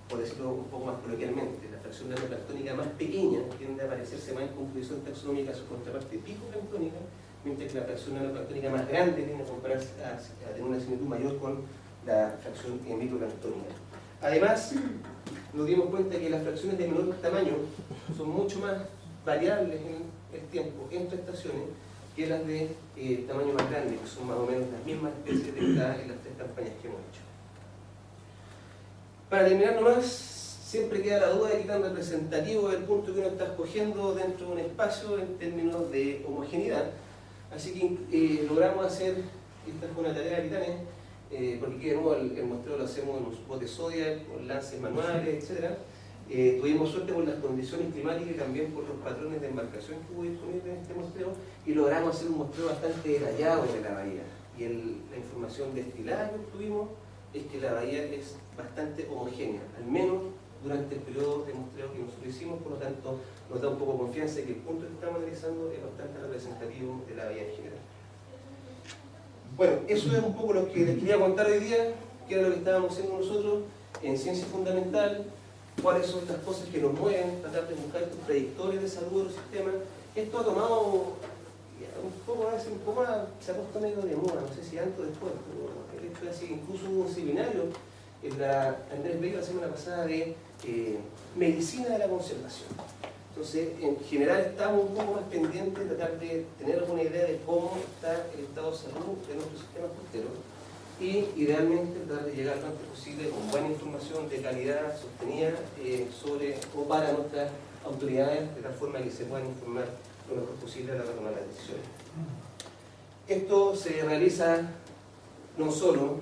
por decirlo un poco más coloquialmente. La fracción nanoplanctónica más pequeña tiende a parecerse más en composición taxonómica a su contraparte picoplanctónica, mientras que la fracción nanoplanctónica más grande tiende a tener una similitud mayor con la fracción microplanctónica. Además, nos dimos cuenta que las fracciones de menor tamaño son mucho más variables en el tiempo, entre estaciones, que las de tamaño más grande, que son más o menos las mismas especies detectadas en las 3 campañas que hemos hecho. Para terminar nomás, siempre queda la duda de qué tan representativo es el punto que uno está escogiendo dentro de un espacio en términos de homogeneidad. Así que logramos hacer, esta fue una tarea de titanes, porque de nuevo el muestreo lo hacemos en un bote Zodiac, con lances manuales, etc. Tuvimos suerte por las condiciones climáticas y también por los patrones de embarcación que hubo disponibles en este muestreo, y logramos hacer un muestreo bastante detallado de la bahía. Y la información destilada que obtuvimos es que la bahía es bastante homogénea, al menos durante el periodo de muestreo que nosotros hicimos. Por lo tanto, nos da un poco de confianza de que el punto que estamos analizando es bastante representativo de la bahía en general. Bueno, eso es un poco lo que les quería contar hoy día, que era lo que estábamos haciendo nosotros en Ciencia Fundamental, cuáles son las cosas que nos mueven, tratar de buscar estos predictores de salud de los sistemas. Esto ha tomado un poco, a veces un poco más, se ha puesto medio de moda, no sé si antes o después, pero el hecho de así, incluso hubo un seminario en la Andrés Bello la semana pasada de medicina de la conservación. Entonces, en general estamos un poco más pendientes de tratar de tener alguna idea de cómo está el estado de salud de nuestros sistemas costeros y idealmente tratar de llegar lo antes posible con buena información de calidad sostenida sobre o para nuestras autoridades, de tal forma que se puedan informar lo mejor posible a la hora de tomar las decisiones. Esto se realiza no solo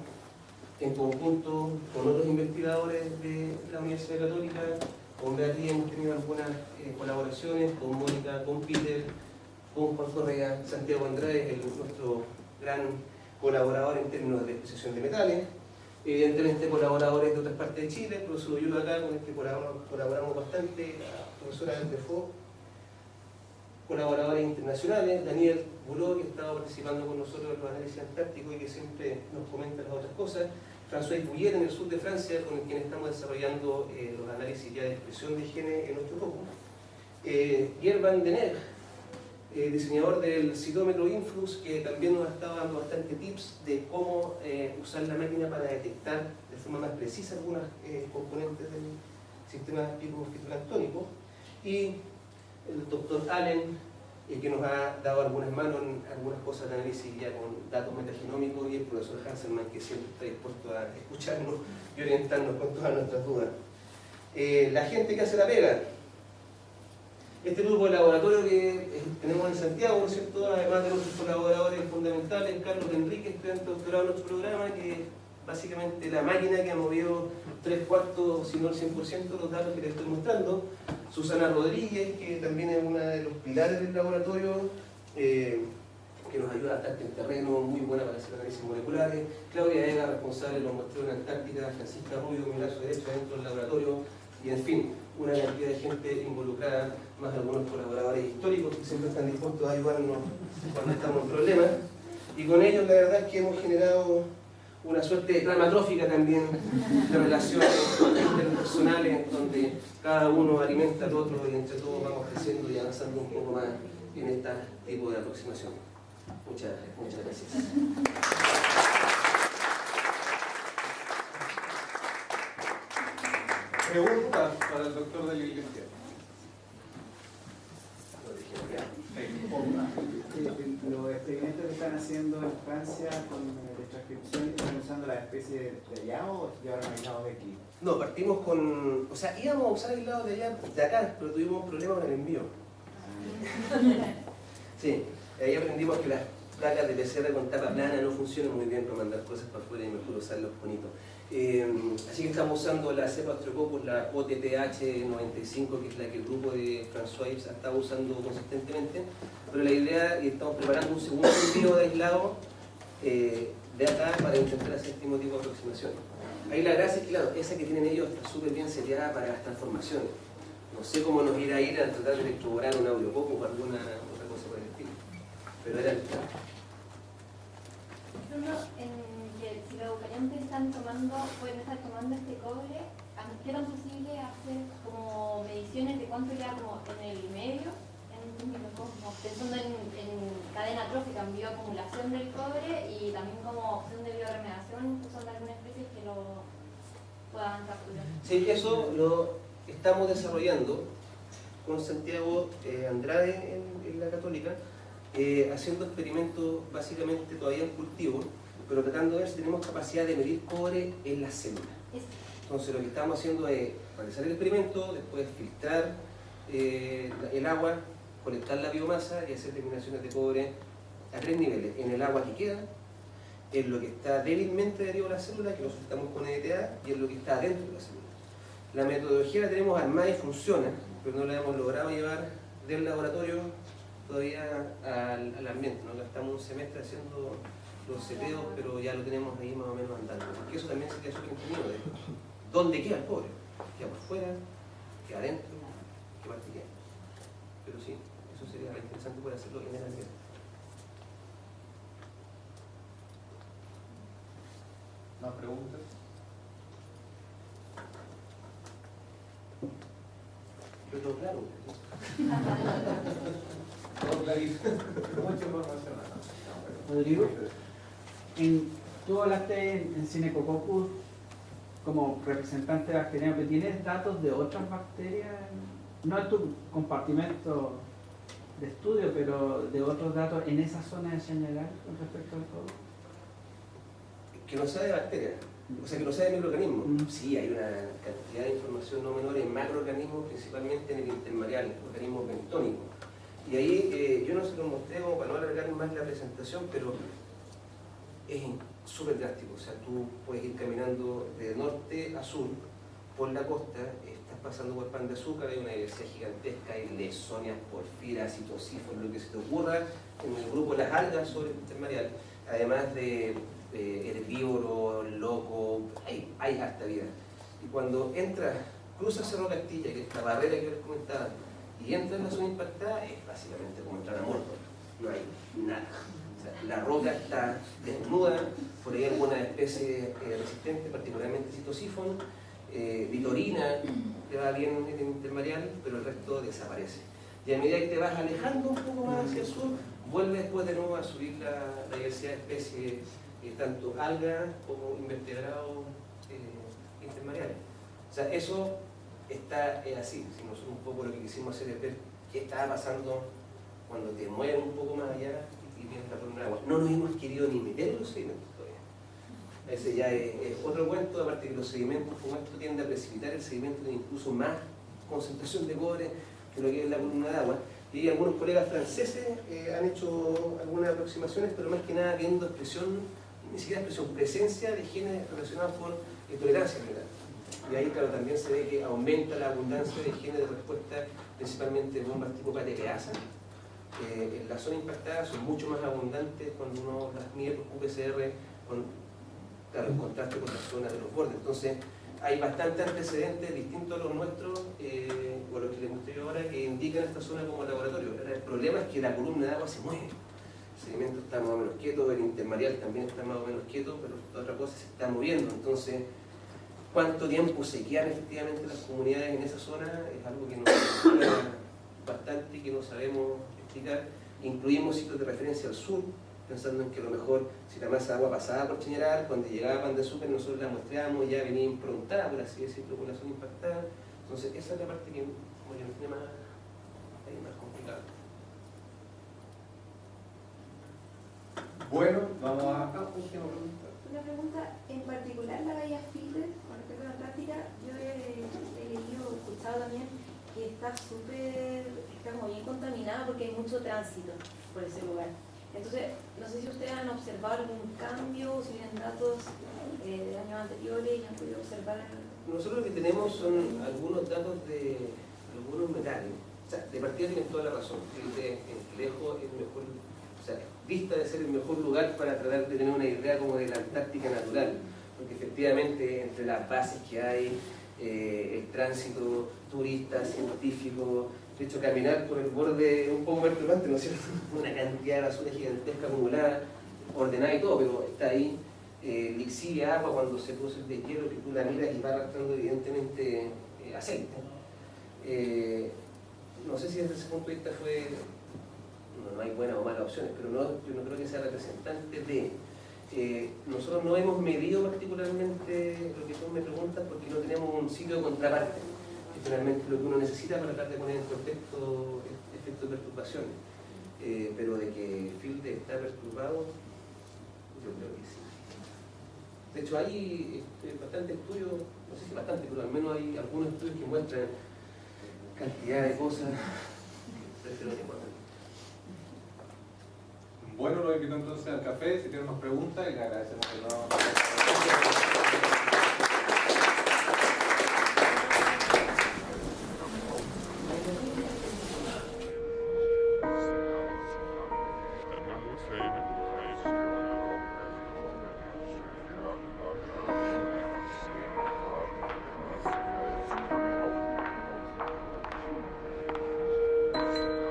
en conjunto con otros investigadores de la Universidad Católica. Con Beatriz hemos tenido algunas colaboraciones, con Mónica, con Peter, con Juan Correa, Santiago Andrade, nuestro gran colaborador en términos de exposición de metales, evidentemente colaboradores de otras partes de Chile, el profesor Uyulo acá, con el que colaboramos bastante, la profesora Defo, colaboradores internacionales, Daniel Buló, que ha estado participando con nosotros en los análisis antárticos y que siempre nos comenta las otras cosas, François Bouillet en el sur de Francia, con quien estamos desarrollando los análisis ya de expresión de genes en nuestro grupo, Pierre Van Den Egg, diseñador del citómetro Influx, que también nos ha estado dando bastante tips de cómo usar la máquina para detectar de forma más precisa algunas componentes del sistema pico-fitoplanctónico. Y el doctor Allen, que nos ha dado algunas manos en algunas cosas de análisis ya con datos metagenómicos, y el profesor Hanselman, que siempre está dispuesto a escucharnos y orientarnos con todas nuestras dudas. La gente que hace la pega. Este grupo de laboratorio que tenemos en Santiago, ¿no es cierto?, además de nuestros colaboradores fundamentales, Carlos Enrique, estudiante doctorado en nuestro programa, que básicamente la máquina que ha movido 3/4, si no el 100% de los datos que les estoy mostrando. Susana Rodríguez, que también es una de los pilares del laboratorio, que nos ayuda bastante en terreno, muy buena para hacer análisis moleculares. Claudia Vega, responsable de los muestreos en Antártica. Francisca Rubio, mi brazo derecho dentro del laboratorio. Y en fin, una cantidad de gente involucrada, más algunos colaboradores históricos que siempre están dispuestos a ayudarnos cuando estamos en problemas. Y con ellos la verdad es que hemos generado una suerte de trama trófica también, de relaciones interpersonales, donde cada uno alimenta al otro y entre todos vamos creciendo y avanzando un poco más en este tipo de aproximación. Muchas gracias. Preguntas para el doctor de la Iglesia. Los experimentos que están haciendo en Francia con de transcripción, ¿están usando la especie de allá o llevaron aislados de aquí? No, partimos con... O sea, íbamos a usar aislados de allá, de acá, pero tuvimos un problema con el envío. Sí, ahí aprendimos que las placas de PCR con tapa plana no funcionan muy bien para mandar cosas para afuera y mejor usarlos bonitos. Así que estamos usando la cepa Streptococcus, la OTPH95, que es la que el grupo de François Ives ha estado usando consistentemente, pero la idea, y estamos preparando un segundo envío de aislado de acá para intentar hacer este mismo tipo de aproximación. Ahí la gracia es que, claro, esa que tienen ellos está súper bien seteada para las transformaciones. No sé cómo nos irá a ir a tratar de electroborar un Aureococcus o alguna otra cosa por el estilo, pero era el plan. Si los eucariontes pueden estar tomando este cobre, ¿qué tan posible hacer como mediciones de cuánto queda como en el medio? Pensando en cadena trófica, en bioacumulación del cobre y también como opción de bioremediación, usando algunas especies que lo puedan capturar. Sí, eso lo estamos desarrollando con Santiago Andrade en la Católica, haciendo experimentos básicamente todavía en cultivo, pero tratando de ver si tenemos capacidad de medir cobre en las células. Entonces lo que estamos haciendo es realizar el experimento, después filtrar el agua, colectar la biomasa y hacer determinaciones de cobre a 3 niveles: en el agua que queda, en lo que está débilmente adherido a la célula, que lo soltamos con EDTA, y en lo que está dentro de la célula. La metodología la tenemos armada y funciona, pero no la hemos logrado llevar del laboratorio todavía al ambiente. Nos gastamos un semestre haciendo los seteos, pero ya lo tenemos ahí más o menos andando. Porque eso también sería súper entretenido de dónde queda el cobre. ¿Queda por fuera? ¿Queda adentro? ¿Qué parte queda? Pero sí, eso sería interesante poder hacerlo en el ambiente. ¿Más preguntas? Pero todo claro. Todo clarísimo. Mucha información. Rodrigo, tú hablaste en Cinecococcus como representante bacteriano, pero ¿tienes datos de otras bacterias? No es tu compartimento de estudio, pero de otros datos en esa zona de general con respecto al cobre. Que no sea de bacterias, o sea, que no sea de microorganismos. Sí, hay una cantidad de información no menor en macroorganismos, principalmente en el intermareal, organismos bentónicos. Y ahí yo no se lo mostré como para no alargar más la presentación, pero es súper drástico. O sea, tú puedes ir caminando de norte a sur por la costa, estás pasando por Pan de Azúcar, hay una diversidad gigantesca, hay lesonias, porfiras, citosífonos, lo que se te ocurra en el grupo de las algas sobre el intermareal, además de herbívoros, locos, hay harta vida. Y cuando entras, cruzas Cerro Castilla, que es la barrera que les comentaba, y entras en la zona impactada, es básicamente como entrar a Mordor, no hay nada. O sea, la roca está desnuda, por ahí alguna especie resistente, particularmente citosífono, vitorina, que va bien en el intermareal, pero el resto desaparece. y a medida que te vas alejando un poco más hacia el sur, vuelve después de nuevo a subir la diversidad de especies, tanto algas como invertebrados intermareales. O sea, eso está así. Si nosotros un poco lo que quisimos hacer es ver qué estaba pasando cuando te mueves un poco más allá y tienes la columna de agua. No nos hemos querido ni meter en los sedimentos todavía. Ese ya es otro cuento, aparte que los sedimentos como esto tienden a precipitar, el sedimento tiene incluso más concentración de cobre que lo que es la columna de agua. Y algunos colegas franceses han hecho algunas aproximaciones, pero más que nada viendo expresión, ni siquiera expresión, presencia de genes relacionados con tolerancia renal. Y ahí, claro, también se ve que aumenta la abundancia de genes de respuesta, principalmente de bombas tipo patereasa. En la zona impactada son mucho más abundantes cuando uno las mide por QPCR, claro, en contraste con la zona de los bordes. Entonces, hay bastantes antecedentes distintos a los nuestros, o los que les mostré yo ahora, que indican esta zona como laboratorio. El problema es que la columna de agua se mueve. El sedimento está más o menos quieto, el intermareal también está más o menos quieto, pero la otra cosa se está moviendo. Entonces, cuánto tiempo se quedan efectivamente las comunidades en esa zona es algo que nos preocupa bastante y que no sabemos explicar. Incluimos sitios de referencia al sur, pensando en que a lo mejor si la masa de agua pasaba por Chañaral, cuando llegaba Pan de Azúcar nosotros la muestreamos, ya venía improntada, por así decirlo, con la zona impactada. Entonces esa es la parte que como yo tiene más complicada. Bueno, vamos a última pregunta. Una pregunta en particular, la bahía Fielder, con respecto a la Antártica, yo he leído, escuchado también que está como bien contaminada porque hay mucho tránsito por ese lugar. Entonces, no sé si ustedes han observado algún cambio, si tienen datos de años anteriores y han podido observar. Nosotros lo que tenemos son algunos datos de algunos metales. O sea, de partida tienen toda la razón. Lejos es mejor, o sea, vista de ser el mejor lugar para tratar de tener una idea como de la Antártica natural. Porque efectivamente, entre las bases que hay, el tránsito turista, científico, de hecho caminar por el borde es un poco perturbante, ¿no es cierto? Una cantidad de basura gigantesca acumulada, ordenada y todo, pero está ahí. Lixivian agua cuando se produce el deshielo, que tú la miras y va arrastrando evidentemente aceite. No sé si desde ese punto de vista no hay buenas o malas opciones, pero yo no creo que sea representante de... nosotros no hemos medido particularmente lo que tú me preguntas porque no tenemos un sitio de contraparte, que finalmente es lo que uno necesita para tratar de poner en contexto efectos de perturbaciones. Pero de que Fielder está perturbado, yo creo que sí. De hecho hay bastante estudios, no sé si bastante, pero al menos hay algunos estudios que muestran cantidad de cosas que prefiero no importar. Bueno, lo invito entonces al café, si tienen más preguntas, y le agradecemos de nuevo.